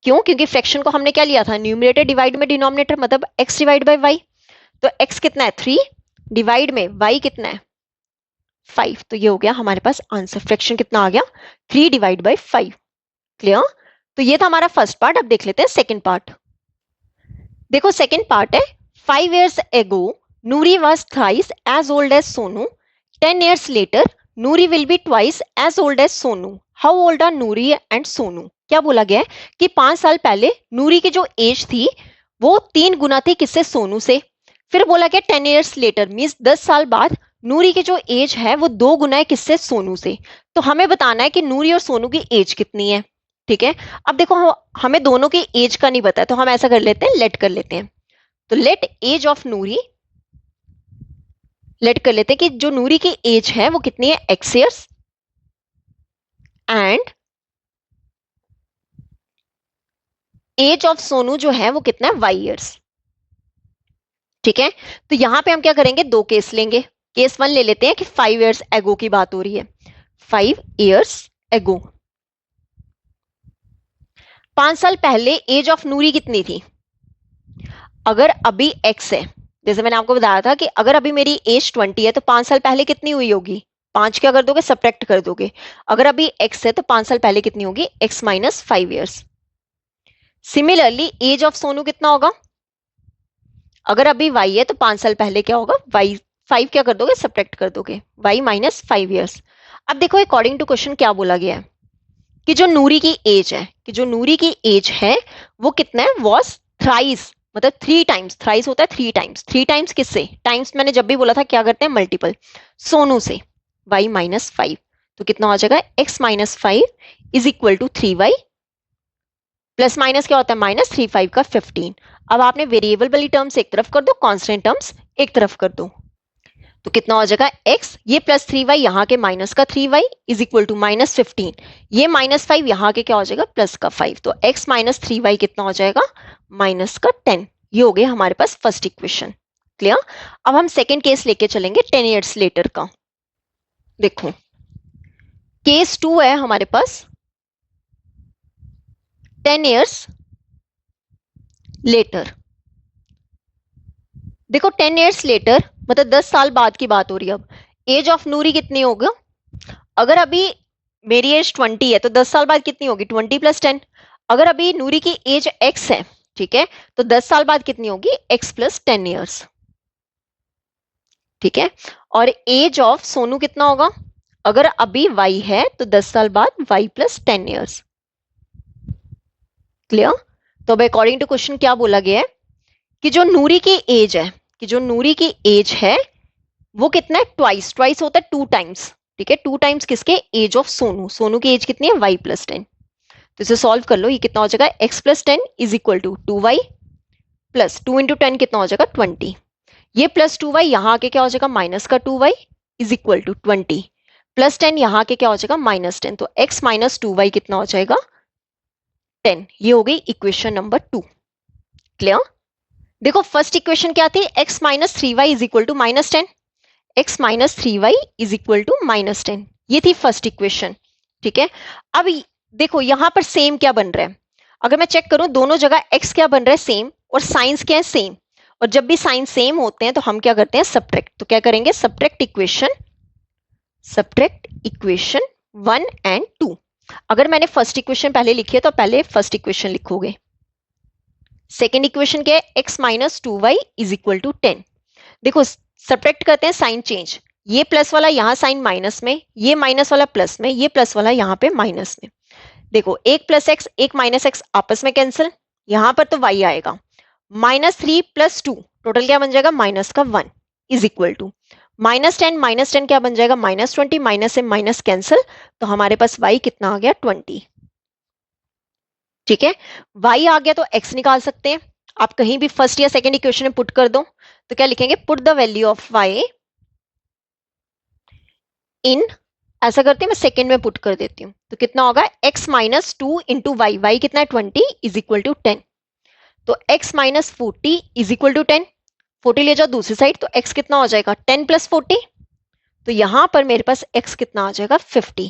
क्यों, क्योंकि फ्रैक्शन को हमने क्या लिया था, न्यूमरेटर डिवाइड में डिनोमिनेटर, मतलब x डिवाइड बाय y। तो x कितना है, 3, डिवाइड में y कितना है, 5। तो ये हो गया हमारे पास आंसर, फ्रैक्शन कितना आ गया, 3 डिवाइड बाय 5। क्लियर। तो ये था हमारा फर्स्ट पार्ट। अब देख लेते हैं सेकेंड पार्ट। देखो सेकेंड पार्ट है, 5 years ago Nuri was thrice as old as Sonu. 10 years later Nuri will be twice as old as Sonu. How old are Nuri and Sonu? क्या बोला गया है कि 5 साल पहले नूरी की जो एज थी वो 3 गुना थी, किससे, सोनू से। फिर बोला गया 10 years later मींस 10 साल बाद नूरी की जो एज है वो 2 गुना है, किससे, सोनू से। तो हमें बताना है कि नूरी और सोनू की एज कितनी है। ठीक है, अब देखो हमें दोनों की एज का नहीं पता है, तो हम ऐसा कर लेते हैं, लेट कर लेते हैं। तो let age of Noori, let कर लेते हैं कि जो नूरी की एज है वो कितनी है, x years, and age of Sonu जो है वो कितना है, y years। ठीक है, तो यहां पे हम क्या करेंगे, दो केस लेंगे। केस 1 ले लेते हैं कि 5 years ago की बात हो रही है, 5 years ago। 5 साल पहले एज ऑफ नूरी कितनी थी, अगर अभी x है, जैसे मैंने आपको बताया था कि अगर अभी मेरी एज 20 है तो 5 साल पहले कितनी हुई होगी, 5 क्या कर दोगे, सब्ट्रैक्ट कर दोगे। अगर अभी x है तो 5 साल पहले कितनी होगी, x minus 5 years। Similarly age of Sonu कितना होगा, अगर अभी y है तो 5 साल पहले क्या होगा, y 5 क्या कर दोगे, सब्ट्रैक्ट कर दोगे, y माइनस 5 years। अब देखो अकॉर्डिंग टू क्वेश्चन क्या बोला गया है कि जो नूरी की एज है, कि जो नूरी की एज है वो कितना है, वॉज थ्राइस, मतलब 3 टाइम्स, थ्राइस होता है 3 टाइम्स। 3 टाइम्स किससे, टाइम्स मैंने जब भी बोला था क्या करते हैं, मल्टीपल, सोनू से, y माइनस 5। तो कितना हो जाएगा, x minus 5 is equal to 3y, plus minus क्या होता है, माइनस 3 5 का 15। अब आपने वेरिएबल वाली टर्म्स एक तरफ कर दो, कांस्टेंट टर्म्स एक तरफ कर दो। तो कितना हो जाएगा x, ये प्लस 3y यहाँ के माइनस का 3y इज इक्वल टू -15, ये -5 यहाँ के क्या हो जाएगा प्लस का 5, तो x माइनस 3y कितना हो जाएगा माइनस का 10। ये हो गया हमारे पास फर्स्ट इक्वेशन। क्लियर। अब हम सेकेंड केस लेके चलेंगे 10 ईयर्स लेटर का। देखो केस 2 है हमारे पास 10 ईयर्स लेटर। देखो 10 ईयर्स लेटर मतलब 10 साल बाद की बात हो रही है। अब एज ऑफ नूरी कितनी होगा, अगर अभी मेरी एज 20 है तो 10 साल बाद कितनी होगी 20 + 10। अगर अभी नूरी की एज x है, ठीक है, तो 10 साल बाद कितनी होगी x + 10 ईयर्स। ठीक है, और एज ऑफ सोनू कितना होगा, अगर अभी y है तो 10 साल बाद y + 10 ईयर्स। क्लियर। तो अब अकॉर्डिंग टू क्वेश्चन क्या बोला गया है कि जो नूरी की एज है, कि जो नूरी की एज है वो कितना है ट्वाइस, ट्वाइस होता है 2 टाइम्स। ठीक है, 2 टाइम्स किसके एज ऑफ सोनू, सोनू की एज कितनी है y + 10। तो इसे सॉल्व कर लो, ये कितना हो जाएगा x + 10 is equal to 2y plus 2 × 10 कितना हो जाएगा 20। ये प्लस 2y यहाँ के क्या हो जाएगा माइनस का 2y is equal to 20 plus 10 यहाँ के क्या हो जाएगा -10, तो x - 2y कितना हो जाएगा 10। ये हो गई इक्वेशन नंबर 2। क्लियर। देखो फर्स्ट इक्वेशन क्या थी, x - 3y is equal to -10, x - 3y is equal to -10, ये थी फर्स्ट इक्वेशन। ठीक है, अब देखो यहां पर सेम क्या बन रहा है, अगर मैं चेक करूं दोनों जगह x क्या बन रहा है सेम और साइंस क्या है सेम, और जब भी साइन सेम होते हैं तो हम क्या करते हैं सब्ट्रैक्ट। तो क्या करेंगे सब्ट्रैक्ट इक्वेशन 1 और 2। अगर मैंने फर्स्ट इक्वेशन पहले लिखी है तो पहले फर्स्ट इक्वेशन लिखोगे। सेकेंड इक्वेशन क्या है x - 2y is equal to 10। देखो सब्ट्रैक्ट करते हैं साइन चेंज, ये प्लस वाला यहाँ साइन माइनस में, ये माइनस वाला प्लस में, ये प्लस वाला यहाँ पे माइनस में। देखो एक प्लस एक्स एक माइनस एक्स आपस में कैंसिल, यहां पर तो y आएगा -3 + 2 टोटल क्या बन जाएगा -1 इज इक्वल टू -10 क्या बन जाएगा -20, माइनस से माइनस कैंसिल, तो हमारे पास y कितना आ गया 20। ठीक है, y आ गया तो x निकाल सकते हैं। आप कहीं भी फर्स्ट या सेकंड इक्वेशन में पुट कर दो, तो क्या लिखेंगे put the value of y इन, ऐसा करते हैं मैं सेकंड में पुट कर देती हूँ, तो कितना होगा x - 2 × y, y कितना है 20 इज इक्वल टू 10, तो x - 40 इज इक्वल टू 10, 40 ले जाओ दूसरी साइड तो x कितना हो जाएगा 10 + 40, तो यहां पर मेरे पास x कितना आ जाएगा 50।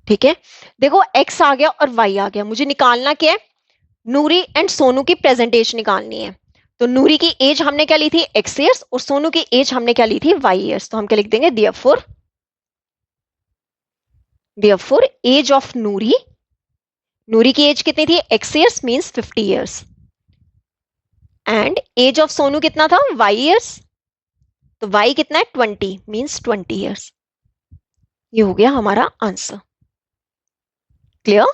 ठीक है, देखो x आ गया और y आ गया, मुझे निकालना क्या है नूरी एंड सोनू की प्रेजेंट एज निकालनी है। तो नूरी की एज हमने क्या ली थी x ईयर्स और सोनू की एज हमने क्या ली थी y ईयर्स, तो हम क्या लिख देंगे therefore age of Noori, Noori की एज कितनी थी x years means 50 years, and age of Sonu कितना था y ईयर्स, तो y कितना है 20 मींस 20 ईयर्स। ये हो गया हमारा आंसर। क्लियर।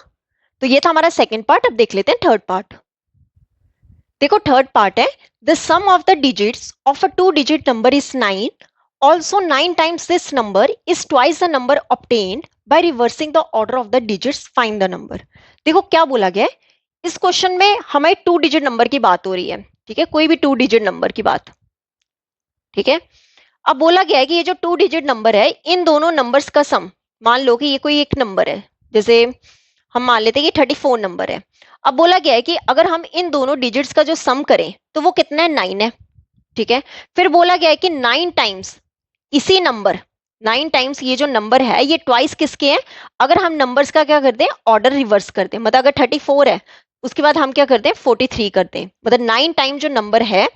तो ये था हमारा सेकंड पार्ट। अब देख लेते हैं थर्ड पार्ट। देखो थर्ड पार्ट है the sum of the digits of a 2-digit number is 9, also 9 times this number is twice the number obtained by reversing the order of the digits, find the number। देखो क्या बोला गया है इस question में, हमें 2-digit number की बात हो रही है। ठीक है, कोई भी 2-digit नंबर की बात। ठीक है, अब बोला गया है कि ये जो 2-digit नंबर है इन दोनों नंबर्स का सम, मान लो कि ये कोई एक नंबर है, जैसे हम मान लेते हैं कि 34 नंबर है। अब बोला गया है कि अगर हम इन दोनों डिजिट्स का जो सम करें तो वो कितना है 9 है। ठीक है, फिर बोला गया है कि 9 टाइम्स इसी नंबर, 9 टाइम्स ये जो नंबर है ये ट्वाइस किसके हैं, अगर हम नंबर्स का क्या करते हैं ऑर्डर रिवर्स करते हैं, मतलब अगर 34 है उसके बाद हम क्या करते हैं 43 करते हैं, मतलब 9 टाइम जो नंबर है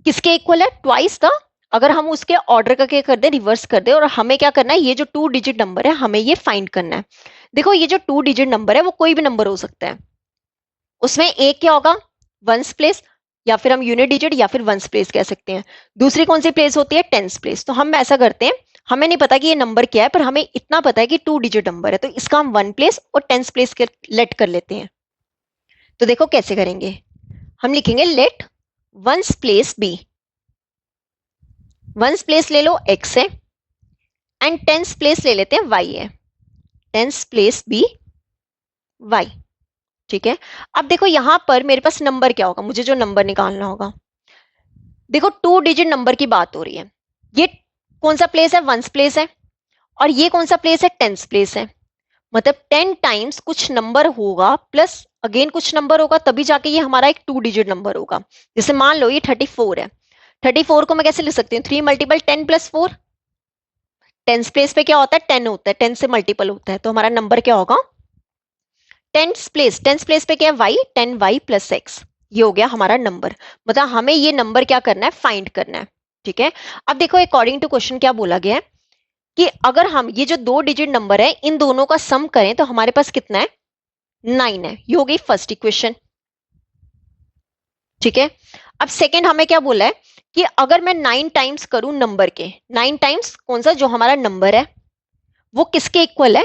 किसके इक्वल है ट्वाइस द, अगर हम उसके ऑर्डर का क्या करते हैं रिवर्स कर दे, और हमें क्या करना है ये जो 2-digit नंबर है हमें ये फाइंड करना है। देखो ये जो 2-digit नंबर है वो कोई भी नंबर हो सकता है, उसमें एक क्या होगा वंस प्लेस, या फिर हम यूनिट डिजिट या फिर वंस प्लेस कह सकते हैं। दूसरी कौन सी प्लेस होती है टेंस प्लेस। तो हम ऐसा करते हैं, हमें नहीं पता कि ये नंबर क्या है पर हमें इतना पता है कि 2-digit नंबर है, तो इसका हम 1 प्लेस और टेंस प्लेस लेट कर लेते हैं। तो देखो कैसे करेंगे, हम लिखेंगे let ones place be, ones place ले लो x है एंड टेंस प्लेस ले लेते हैं y है, टेंस प्लेस बी y। ठीक है, अब देखो यहां पर मेरे पास नंबर क्या होगा, मुझे जो नंबर निकालना होगा, देखो 2 डिजिट नंबर की बात हो रही है, ये कौन सा प्लेस है, वंस प्लेस है, और ये कौन सा प्लेस है, टेंस प्लेस है। मतलब 10 टाइम्स कुछ नंबर होगा प्लस अगेन कुछ नंबर होगा, तभी जाके ये हमारा एक 2 डिजिट नंबर होगा। जैसे मान लो ये 34 है, 34 को मैं कैसे लिख सकती हूँ, 3 मल्टीपल 10 प्लस 4। टेंस प्लेस पे क्या होता है, 10 होता है, 10 से मल्टीपल होता है, तो हमारा नंबर क्या होगा, टेंस प्लेस पे क्या है, y, 10y प्लस x। ये हो गया हमारा नंबर। मतलब हमें ये नंबर क्या करना है, फाइंड करना है। ठीक है, अब देखो अकॉर्डिंग टू क्वेश्चन क्या बोला गया है कि अगर हम ये जो 2 डिजिट नंबर है इन दोनों का सम करें तो हमारे पास कितना है, 9 है। ये हो गई फर्स्ट इक्वेशन। ठीक है, अब सेकेंड हमें क्या बोला है कि अगर मैं 9 टाइम्स करूं नंबर के, 9 टाइम्स कौन सा, जो हमारा नंबर है वो किसके इक्वल है,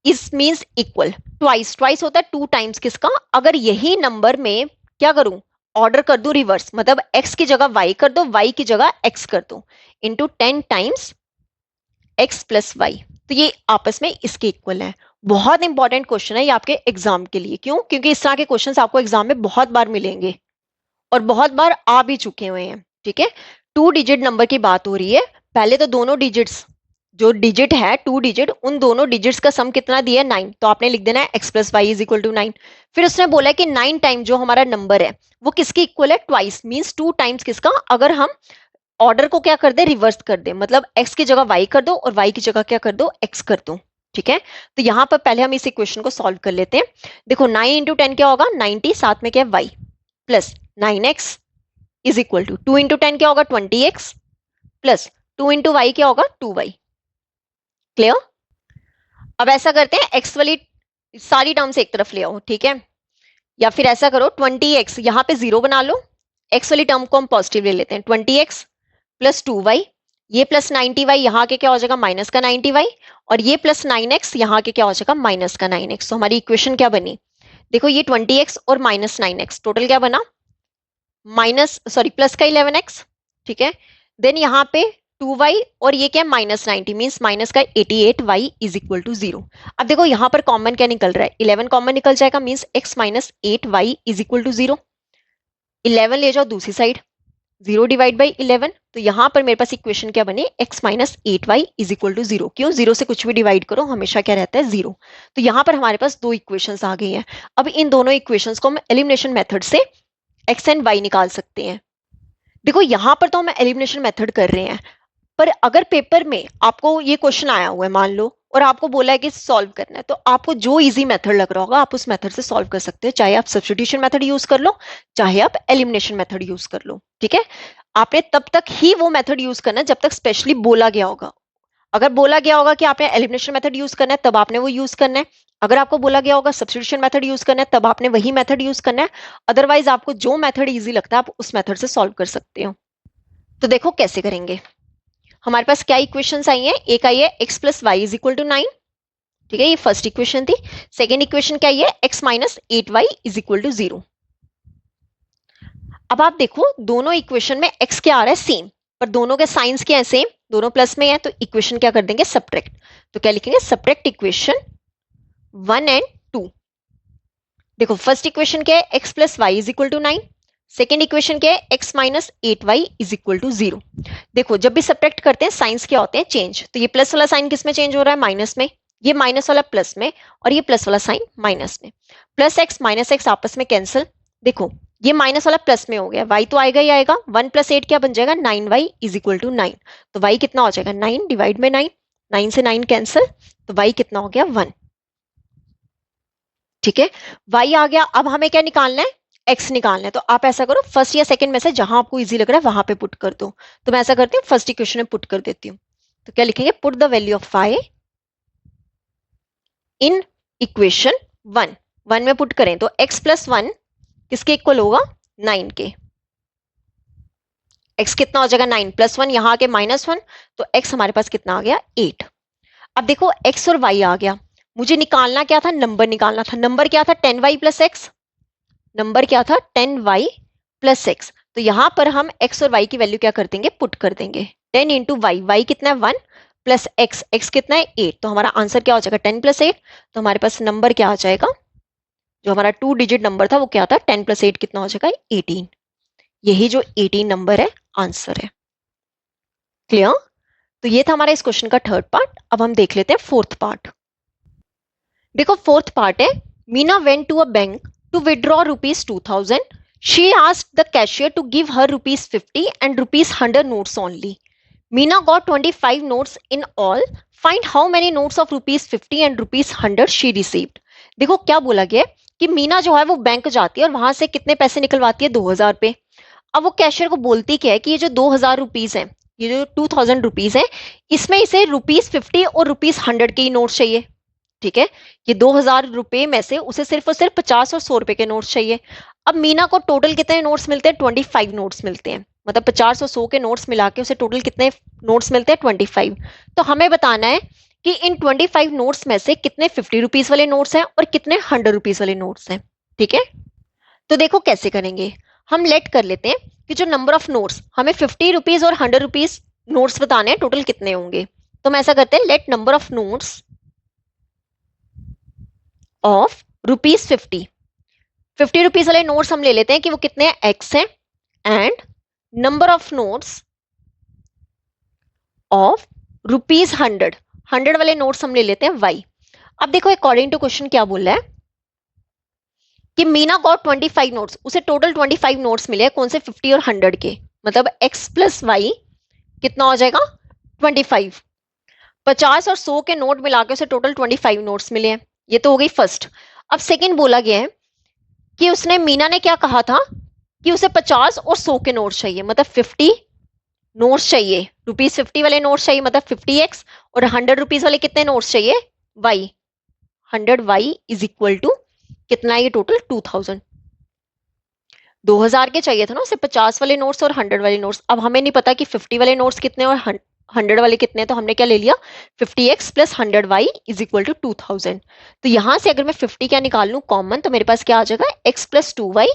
इस मींस इक्वल, ट्वाइस, ट्वाइस होता है 2 टाइम्स किसका। अगर यही नंबर में क्या करूं, ऑर्डर कर दूं रिवर्स, मतलब x की जगह y कर दो, y की जगह x कर दो, into 10 times x plus y, तो ये आपस में इसके इक्वल है। बहुत इंपॉर्टेंट क्वेश्चन है ये आपके एग्जाम के लिए। क्यों, क्योंकि इस तरह के क्वेश्चंस आपको एग्जाम में बहुत बार मिलेंगे और बहुत बार आ भी चुके हुए हैं। ठीक है, 2 डिजिट नंबर की बात हो रही है। पहले तो दोनों डिजिट्स, जो डिजिट है 2 डिजिट, उन दोनों डिजिट्स का सम कितना दिया है, 9, तो आपने लिख देना है x plus Y is equal to 9। फिर उसने बोला है कि 9 टाइम जो हमारा नंबर है वो किसके इक्वल है, ट्वाइस, मींस 2 टाइम्स किसका। अगर हम ऑर्डर को क्या कर दे, रिवर्स कर दे, मतलब x की जगह y कर दो और y की जगह क्या कर दो, x कर दो। ठीक है, तो यहां पर पहले हम इस इक्वेशन को सॉल्व कर लेते हैं। देखो 9 इंटू 10 क्या होगा, 90, साथ में क्या है y, plus 9x is equal to 2 into 10 क्या होगा, 20x, प्लस 2 इंटू वाई क्या होगा, 2y। क्लियर। अब ऐसा करते हैं, x वाली सारी टर्म्स एक तरफ ले आओ। ठीक है, या फिर ऐसा करो 20x यहां पे 0 बना लो, x वाली टर्म को हम पॉजिटिव ले लेते हैं, 20x प्लस 2y, ये प्लस 90y यहाँ के क्या हो जाएगा, माइनस का 90y, और ये प्लस 9x यहाँ के क्या हो जाएगा, माइनस का 9x। तो हमारी इक्वेशन क्या बनी, देखो ये 20x और माइनस 9x टोटल क्या बना, प्लस का 11x। ठीक है, देन यहाँ पे 2y और ये क्या है, माइनस 90, मीन्स माइनस का 88y इज इक्वल टू 0। अब देखो यहाँ पर कॉमन क्या निकल रहा है, 11 कॉमन निकल जाएगा, means x minus 8y is equal to 0। 11 ले जाओ दूसरी साइड, 0 डिवाइड बाई 11, तो यहां पर मेरे पास इक्वेशन क्या बने, x minus 8y is equal to 0। क्यों, 0 से कुछ भी डिवाइड करो हमेशा क्या रहता है, 0। तो यहां पर हमारे पास 2 इक्वेशंस आ गई हैं। अब इन दोनों इक्वेशंस को हम एलिमिनेशन मेथड से x एंड y निकाल सकते हैं। देखो यहां पर तो हम एलिमिनेशन मेथड कर रहे हैं, पर अगर पेपर में आपको ये क्वेश्चन आया हुआ है मान लो, और आपको बोला है कि सॉल्व करना है, तो आपको जो इजी मेथड लग रहा होगा आप उस मेथड से सॉल्व कर सकते हो। चाहे आप सब्स्टिट्यूशन मेथड यूज कर लो, चाहे आप एलिमिनेशन मेथड यूज कर लो। ठीक है, आपने तब तक ही वो मेथड यूज करना है जब तक स्पेशली बोला गया होगा। अगर बोला गया होगा कि आपने एलिमिनेशन मेथड यूज करना है तब आपने वो यूज करना है। अगर आपको बोला गया होगा सब्स्टिट्यूशन मेथड यूज करना है तब आपने वही मेथड यूज करना है। अदरवाइज आपको जो मेथड इजी लगता है आप उस मेथड से सॉल्व कर सकते हो। तो देखो कैसे करेंगे। हमारे पास क्या इक्वेशंस आई हैं, एक आई है x plus Y is equal to 9। ठीक है, ये फर्स्ट इक्वेशन थी। सेकेंड इक्वेशन क्या है, x minus 8y is equal to 0। अब आप देखो दोनों इक्वेशन में x क्या आ रहा है, सेम, पर दोनों के साइंस क्या है, सेम, दोनों प्लस में है, तो इक्वेशन क्या कर देंगे, सब्ट्रैक्ट। तो क्या लिखेंगे, सब्ट्रैक्ट इक्वेशन 1 एंड 2। देखो फर्स्ट इक्वेशन क्या है, x plus Y is equal to 9। Second equation क्या है, x minus 8y is equal to 0। देखो जब भी सब्ट्रैक्ट करते हैं साइंस क्या होते हैं, चेंज। तो ये प्लस वाला साइन किस में चेंज हो रहा है, माइनस में, ये माइनस वाला प्लस में, और ये प्लस वाला साइन माइनस में। प्लस एक्स माइनस एक्स आपस में कैंसिल। देखो ये माइनस वाला प्लस में हो गया, y तो आएगा ही आएगा, 1 प्लस 8 क्या बन जाएगा, 9y इज इक्वल टू 9। तो y कितना हो जाएगा, 9 डिवाइड में 9, 9 से 9 कैंसिल, तो y कितना हो गया, 1। ठीक है, y आ गया। अब हमें क्या निकालना है, x निकालना है। तो आप ऐसा करो, फर्स्ट या सेकंड में से जहां आपको इजी लग रहा है वहां पे पुट कर दो। तो मैं ऐसा करती हूँ, फर्स्ट इक्वेशन में पुट कर देती हूँ। तो क्या लिखेंगे, put the value of y in equation 1। 1 में पुट करें तो x प्लस 1 किसके इक्वल होगा, 9 के। x कितना हो जाएगा, 9 प्लस 1, यहाँ के माइनस 1, तो x हमारे पास कितना आ गया, 8। अब देखो x और y आ गया, मुझे निकालना क्या था, नंबर निकालना था। नंबर क्या था, 10y प्लस एक्स। नंबर क्या था, 10y प्लस एक्स। तो यहां पर हम x और y की वैल्यू क्या कर देंगे, पुट कर देंगे। 10 इंटू वाई, वाई कितना है 1, प्लस एक्स, एक्स कितना है 8। तो हमारा आंसर क्या हो जाएगा, 10 प्लस 8। तो हमारे पास नंबर क्या आ जाएगा, जो हमारा 2 डिजिट नंबर था वो क्या था, 10 प्लस 8 कितना हो जाएगा, 18। यही जो 18 नंबर है आंसर है। क्लियर? तो ये था हमारा इस क्वेश्चन का थर्ड पार्ट। अब हम देख लेते हैं फोर्थ पार्ट। देखो फोर्थ पार्ट है, Meena went to a bank to withdraw ₹2000. She asked the cashier to give her ₹50 and ₹100 notes only. Meena got 25 notes in all. Find how many notes of ₹50 and ₹100 she received. देखो क्या बोला गया है कि मीना जो है वो बैंक जाती है और वहां से कितने पैसे निकलवाती है, 2000 पे। अब वो कैशियर को बोलती क्या है कि ये जो 2000 रुपीज है, ये जो 2000 रुपीज है, इसमें इसे ₹50 और ₹100 के ही नोट चाहिए। ठीक है, ये 2000 रुपए में से उसे सिर्फ और सिर्फ 50 और 100 रुपए के नोट्स चाहिए। अब मीना को टोटल कितने नोट्स मिलते हैं? 25 नोट्स मिलते हैं। मतलब 50 और 100 के नोट्स मिला के उसे टोटल कितने नोट्स मिलते हैं? 25। तो हमें बताना है कि इन 25 नोट्स में से कितने 50 रुपीज वाले नोट्स हैं और कितने 100 रुपीज वाले नोट्स हैं। ठीक है, तो देखो कैसे करेंगे। हम लेट कर लेते हैं कि जो नंबर ऑफ नोट्स, हमें 50 रुपीज और 100 रुपीज नोट्स बताने हैं, टोटल कितने होंगे। तो हम ऐसा करते हैं, let number of notes of ₹50, 50 rupees वाले नोट्स हम ले लेते हैं कि वो कितने हैं? X हैं। And number of notes of ₹100, 100 वाले नोट्स हम ले लेते हैं Y। अब देखो अकॉर्डिंग टू क्वेश्चन क्या बोल रहा है कि मीना गॉट 25 नोट्स, उसे टोटल 25 नोट्स मिले, कौन से? 50 और 100 के। मतलब X प्लस Y कितना हो जाएगा? 25। 50 और 100 के नोट मिला के उसे टोटल 25 नोट्स मिले हैं। ये तो हो गई फर्स्ट। अब सेकंड बोला गया है कि उसने, मीना ने क्या कहा था कि उसे 50 और 100 के नोट्स चाहिए, मतलब 50 नोट्स चाहिए, ₹50 वाले नोट्स चाहिए, मतलब 50X। और 100 रुपीज वाले कितने नोट्स चाहिए? Y। 100Y is equal to कितना है ये टोटल? 2000। 2000 के चाहिए था ना उसे 50 वाले नोट्स और 100 वाले नोट्स। अब हमें नहीं पता कि 50 वाले नोट्स कितने और 100 वाले कितने हैं, तो हमने क्या ले लिया? 50X plus 100Y is equal to 2000। तो यहां से अगर मैं 50 क्या निकाल लूं कॉमन, तो मेरे पास क्या आ जाएगा? X plus 2Y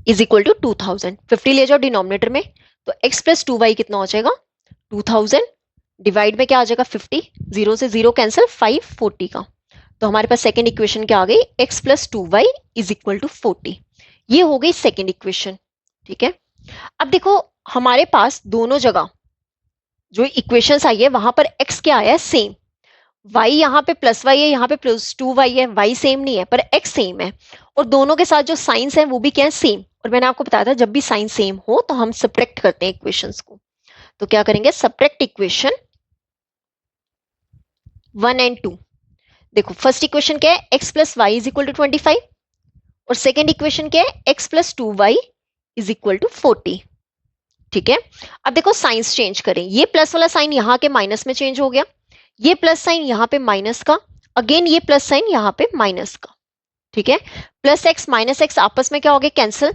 is equal to 2000। 50 ले जाओ डिनोमिनेटर में, तो X प्लस 2Y कितना हो जाएगा? 2000। डिवाइड में क्या आ जाएगा? 50, 0 से 0 कैंसिल, 5 40 का। तो हमारे पास सेकेंड इक्वेशन क्या आ गई? X plus 2Y is equal to 40। ये हो गई सेकेंड इक्वेशन। ठीक है, अब देखो हमारे पास दोनों जगह जो इक्वेशंस आई है वहां पर X क्या आया है? सेम। Y यहाँ पे प्लस Y है, यहाँ पे प्लस 2Y है। Y सेम नहीं है पर X सेम है, और दोनों के साथ जो साइंस है वो भी क्या है? सेम। और मैंने आपको बताया था जब भी साइन सेम हो तो हम सब्ट्रैक्ट करते हैं इक्वेशंस को। तो क्या करेंगे? Subtract equation 1 and 2। देखो फर्स्ट इक्वेशन क्या है? X plus Y is equal to 25, और सेकेंड इक्वेशन क्या है? X plus 2Y is equal to 40। ठीक है, अब देखो साइंस चेंज करें। ये प्लस वाला साइन यहाँ के माइनस में चेंज हो गया, ये प्लस साइन यहाँ पे माइनस का, अगेन ये प्लस साइन यहाँ पे माइनस का। ठीक है, प्लस एक्स माइनस एक्स आपस में क्या हो गया? कैंसिल।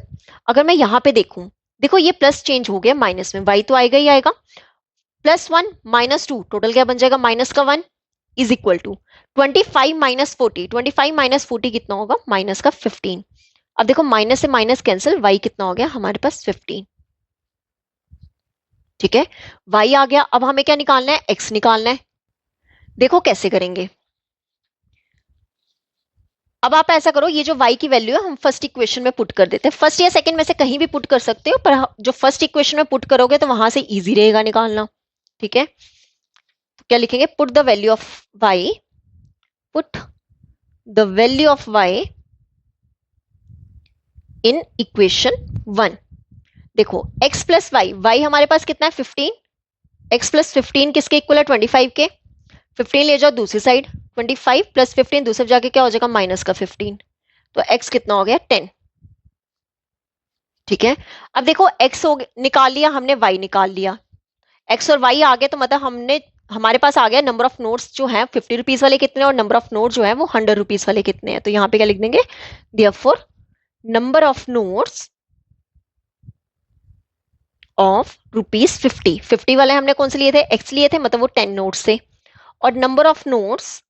अगर मैं यहाँ पे देखूं, देखो ये प्लस चेंज हो गया माइनस में, y तो आएगा ही आएगा। +1 -2 टोटल क्या बन जाएगा? माइनस का 1 is equal to 25 minus 40। 25 minus 40 कितना होगा? माइनस का 15। अब देखो माइनस से माइनस कैंसिल, y कितना हो गया हमारे पास? 15। ठीक है, y आ गया। अब हमें क्या निकालना है? x निकालना है। देखो कैसे करेंगे। अब आप ऐसा करो, ये जो y की वैल्यू है हम फर्स्ट इक्वेशन में पुट कर देते हैं। फर्स्ट या सेकंड में से कहीं भी पुट कर सकते हो, पर जो फर्स्ट इक्वेशन में पुट करोगे तो वहां से इजी रहेगा निकालना। ठीक है, तो क्या लिखेंगे? Put the value of y, put the value of y in equation 1। देखो x प्लस वाई, y हमारे पास कितना है? 15। x प्लस 15 किसके इक्वल है? 25 के। 15 ले जाओ दूसरी साइड, 25 प्लस 15 दूसरी जाके क्या हो जाएगा? माइनस का 15। तो x कितना हो गया? 10। ठीक है, अब देखो x हो निकाल लिया हमने, y निकाल लिया, x और y आ गए, तो मतलब हमने, हमारे पास आ गया नंबर ऑफ नोट्स जो है 50 रुपीज वाले कितने, और नंबर ऑफ नोट जो है वो 100 रुपीज वाले कितने हैं। तो यहाँ पे क्या लिख देंगे? Therefore number of notes of ₹50, 50 वाले हमने कौन से लिए थे? x लिए थे, मतलब वो 10 नोट्स थे। और नंबर ऑफ नोट्स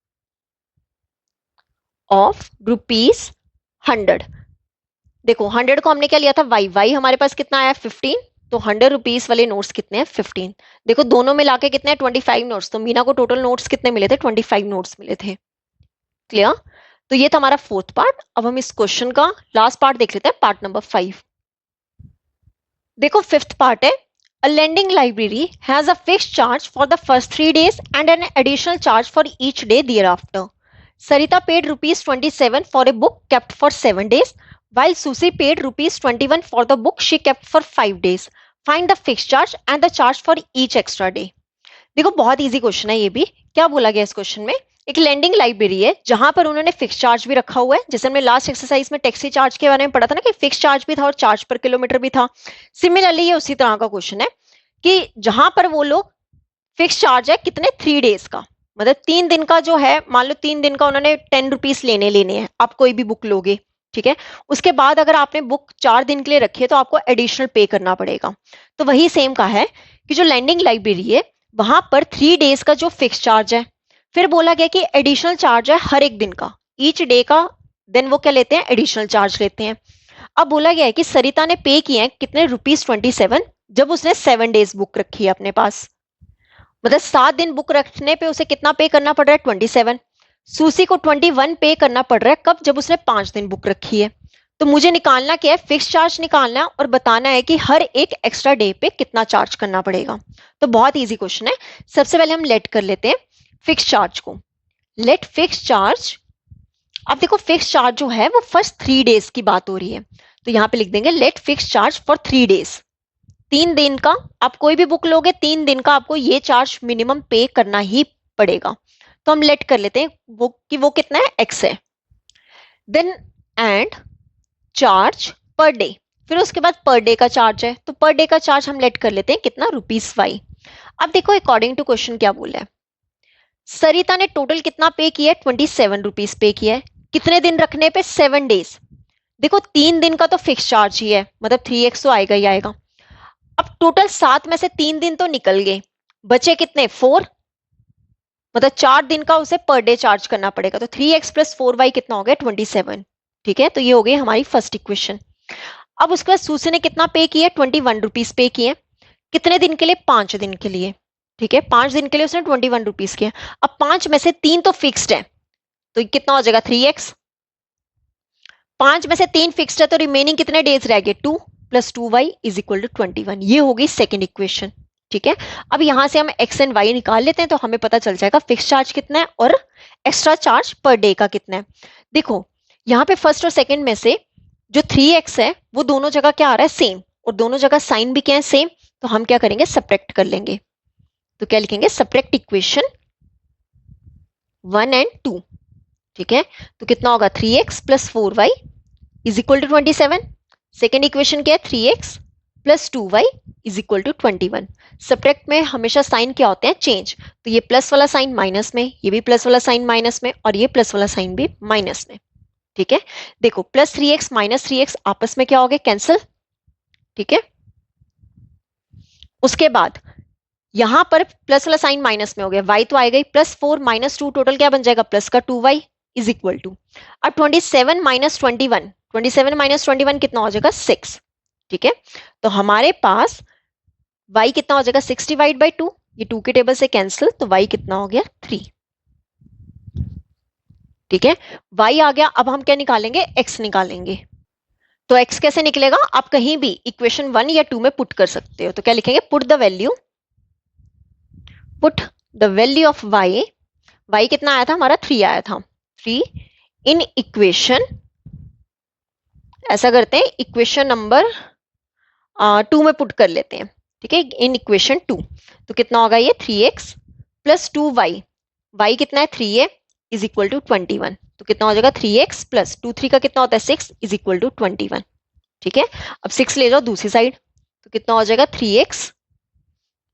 ऑफ ₹100, देखो 100 को हमने क्या लिया था? y हमारे पास कितना आया? 15। तो 100 रुपीज वाले नोट्स कितने हैं? 15। देखो दोनों मिला के कितने हैं? 25 नोट्स। तो मीना को टोटल नोट्स कितने मिले थे? 25 नोट्स मिले थे। क्लियर? तो ये था हमारा फोर्थ पार्ट। अब हम इस क्वेश्चन का लास्ट पार्ट देख लेते हैं, पार्ट नंबर 5। देखो फिफ्थ पार्ट है, अ lending library has a fixed charge for the first 3 days and an additional charge for each day thereafter. Sarita paid rupees 27 for a book kept for 7 days, while Susie paid rupees 21 for the book she kept for 5 days. Find the fixed charge and the charge for each extra day. देखो बहुत easy question है ये भी। क्या बोला गया इस question में, एक लेंडिंग लाइब्रेरी है जहां पर उन्होंने फिक्स चार्ज भी रखा हुआ है, जैसे हमने लास्ट एक्सरसाइज में टैक्सी चार्ज के बारे में पढ़ा था ना कि फिक्स चार्ज भी था और चार्ज पर किलोमीटर भी था। सिमिलरली ये उसी तरह का क्वेश्चन है कि जहां पर वो लोग फिक्स चार्ज है कितने 3 डेज का, मतलब 3 दिन का जो है, मान लो 3 दिन का उन्होंने 10 रुपीज लेने हैं, आप कोई भी बुक लोगे, ठीक है। उसके बाद अगर आपने बुक 4 दिन के लिए रखी है तो आपको एडिशनल पे करना पड़ेगा। तो वही सेम का है कि जो लैंडिंग लाइब्रेरी है वहां पर 3 डेज का जो फिक्स चार्ज है, फिर बोला गया कि एडिशनल चार्ज है हर एक दिन का, ईच डे का, देन वो क्या लेते हैं, एडिशनल चार्ज लेते हैं। अब बोला गया है कि सरिता ने पे किए हैं कितने, ₹27, जब उसने 7 डेज बुक रखी है अपने पास, मतलब 7 दिन बुक रखने पे उसे कितना पे करना पड़ रहा है, 27। सूसी को 21 पे करना पड़ रहा है कब, जब उसने 5 दिन बुक रखी है। तो मुझे निकालना क्या है, फिक्स चार्ज निकालना है और बताना है कि हर एक एक्स्ट्रा डे पे कितना चार्ज करना पड़ेगा। तो बहुत इजी क्वेश्चन है। सबसे पहले हम लेट कर लेते हैं फिक्स चार्ज को। लेट फिक्स चार्ज, अब देखो फिक्स चार्ज जो है वो फर्स्ट 3 डेज की बात हो रही है, तो यहां पे लिख देंगे let fix charge for 3 days. 3 दिन का, आप कोई भी बुक लोगे 3 दिन का आपको ये चार्ज मिनिमम पे करना ही पड़ेगा। तो हम लेट कर लेते हैं वो कि वो कितना है, x है। Then and charge per day, फिर उसके बाद पर डे का चार्ज है, तो पर डे का चार्ज हम लेट कर लेते हैं कितना, ₹5। अब देखो अकॉर्डिंग टू क्वेश्चन क्या बोला है, सरिता ने टोटल कितना पे किया है, 27 रुपीज पे किया है, कितने दिन रखने पे, 7 डेज। देखो 3 दिन का तो फिक्स चार्ज ही है, मतलब 3x तो आएगा ही आएगा। अब टोटल 7 में से 3 दिन तो निकल गए, बचे कितने, 4, मतलब 4 दिन का उसे पर डे चार्ज करना पड़ेगा। तो 3x + 4y कितना हो गया, 27। ठीक है, तो ये हो गई हमारी फर्स्ट इक्वेशन। अब उसके बाद सूसी ने कितना पे किया, 21 रुपीज पे किए, कितने दिन के लिए, 5 दिन के लिए। ठीक है, 5 दिन के लिए उसने 21 रुपीज किया। अब 5 में से 3 तो फिक्स्ड है, तो कितना हो जाएगा, 3x। 5 में से 3 फिक्स्ड है तो रिमेनिंग कितने डेज रह गए, 2 + 2y = 21। ये होगी सेकेंड इक्वेशन। ठीक है, अब यहां से हम x एंड y निकाल लेते हैं तो हमें पता चल जाएगा फिक्स चार्ज कितना है और एक्स्ट्रा चार्ज पर डे का कितना है। देखो यहाँ पे फर्स्ट और सेकंड में से जो 3x है वो दोनों जगह क्या आ रहा है, सेम, और दोनों जगह साइन भी क्या है, सेम। तो हम क्या करेंगे, सब्ट्रैक्ट कर लेंगे। तो क्या लिखेंगे, सब्ट्रैक्ट इक्वेशन 1 एंड 2। ठीक है, तो कितना होगा, 3x + 4y = 27। सेकेंड इक्वेशन क्या है, 3x + 2y = 21। सब्ट्रैक्ट में हमेशा साइन क्या होते हैं, चेंज। तो ये प्लस वाला साइन माइनस में, ये भी प्लस वाला साइन माइनस में, और ये प्लस वाला साइन भी माइनस में। ठीक है, देखो +3x - 3x आपस में क्या हो गए, कैंसिल। ठीक है, उसके बाद यहां पर प्लस वाला साइन माइनस में हो गया, y तो आएगा ही, +4 - 2 टोटल क्या बन जाएगा, प्लस का 2y = अब 27 - 21, 27 - 21 कितना हो जाएगा, 6। ठीक है, तो हमारे पास y कितना हो जाएगा, 6 / 2, ये 2 के टेबल से कैंसिल, तो y कितना हो गया, 3। ठीक है, y आ गया। अब हम क्या निकालेंगे, x निकालेंगे। तो x कैसे निकलेगा, आप कहीं भी इक्वेशन 1 या 2 में पुट कर सकते हो। तो क्या लिखेंगे, put the value of y कितना आया था हमारा, 3 आया था, 3 इन इक्वेशन, ऐसा करते हैं इक्वेशन नंबर 2 में पुट कर लेते हैं। ठीक है, इन इक्वेशन 2, तो कितना होगा ये, 3x + 2y, y कितना है, 3 है, = 21। तो कितना हो जाएगा, 3x + 2 3 का कितना होता है, 6 = 21। ठीक है, अब 6 ले जाओ दूसरी साइड, तो कितना हो जाएगा, 3x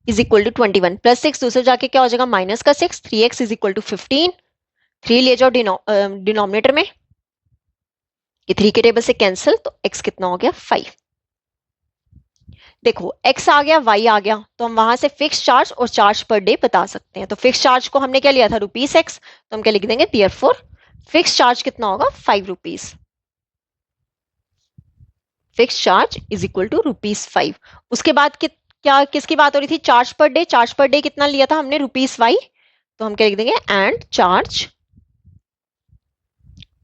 = 21 + 6 दूसरे जाके क्या हो जाएगा, -6, 3x = 15। 3 ले जाओ डिनोमिनेटर में, ये 3 के टेबल से कैंसिल, तो x कितना हो गया, 5। देखो x आ गया, y आ गया, तो हम वहां से फिक्स चार्ज और चार्ज पर डे बता सकते हैं। तो फिक्स चार्ज को हमने क्या लिया था, ₹x, तो हम क्या लिख देंगे, देयरफॉर फिक्स चार्ज कितना होगा, 5 रुपीज। Fix charge = 5। उसके बाद क्या किसकी बात हो रही थी, charge per day. Charge per day कितना लिया था हमने, ₹y, तो हम क्या लिख देंगे, एंड चार्ज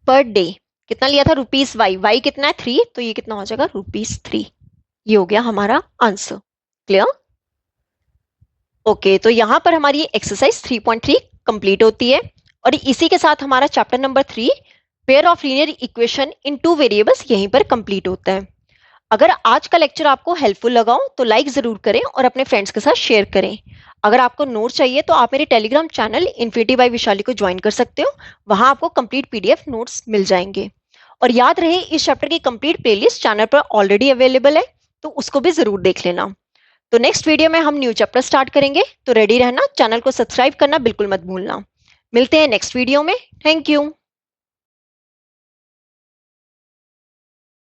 पर डे कितना लिया था, ₹y, y कितना है, 3, तो ये कितना हो जाएगा, ₹3। ये हो गया हमारा आंसर। क्लियर? ओके, तो यहां पर हमारी एक्सरसाइज 3.3 कंप्लीट होती है और इसी के साथ हमारा chapter number 3 pair of linear equation in two variables यहीं पर कंप्लीट होता है। अगर आज का लेक्चर आपको हेल्पफुल लगा हो तो लाइक जरूर करें और अपने फ्रेंड्स के साथ शेयर करें। अगर आपको नोट चाहिए तो आप मेरे Telegram channel Infinity by Vishali को ज्वाइन कर सकते हो। वहां आपको कंप्लीट पीडीएफ नोट्स मिल जाएंगे। और याद रहे, इस चैप्टर की कंप्लीट प्लेलिस्ट चैनल पर ऑलरेडी अवेलेबल है, तो उसको भी जरूर देख लेना। तो नेक्स्ट वीडियो में हम न्यू चैप्टर स्टार्ट करेंगे, तो रेडी रहना, चैनल को सब्सक्राइब करना बिल्कुल मत भूलना। मिलते हैं नेक्स्ट वीडियो में। Thank you.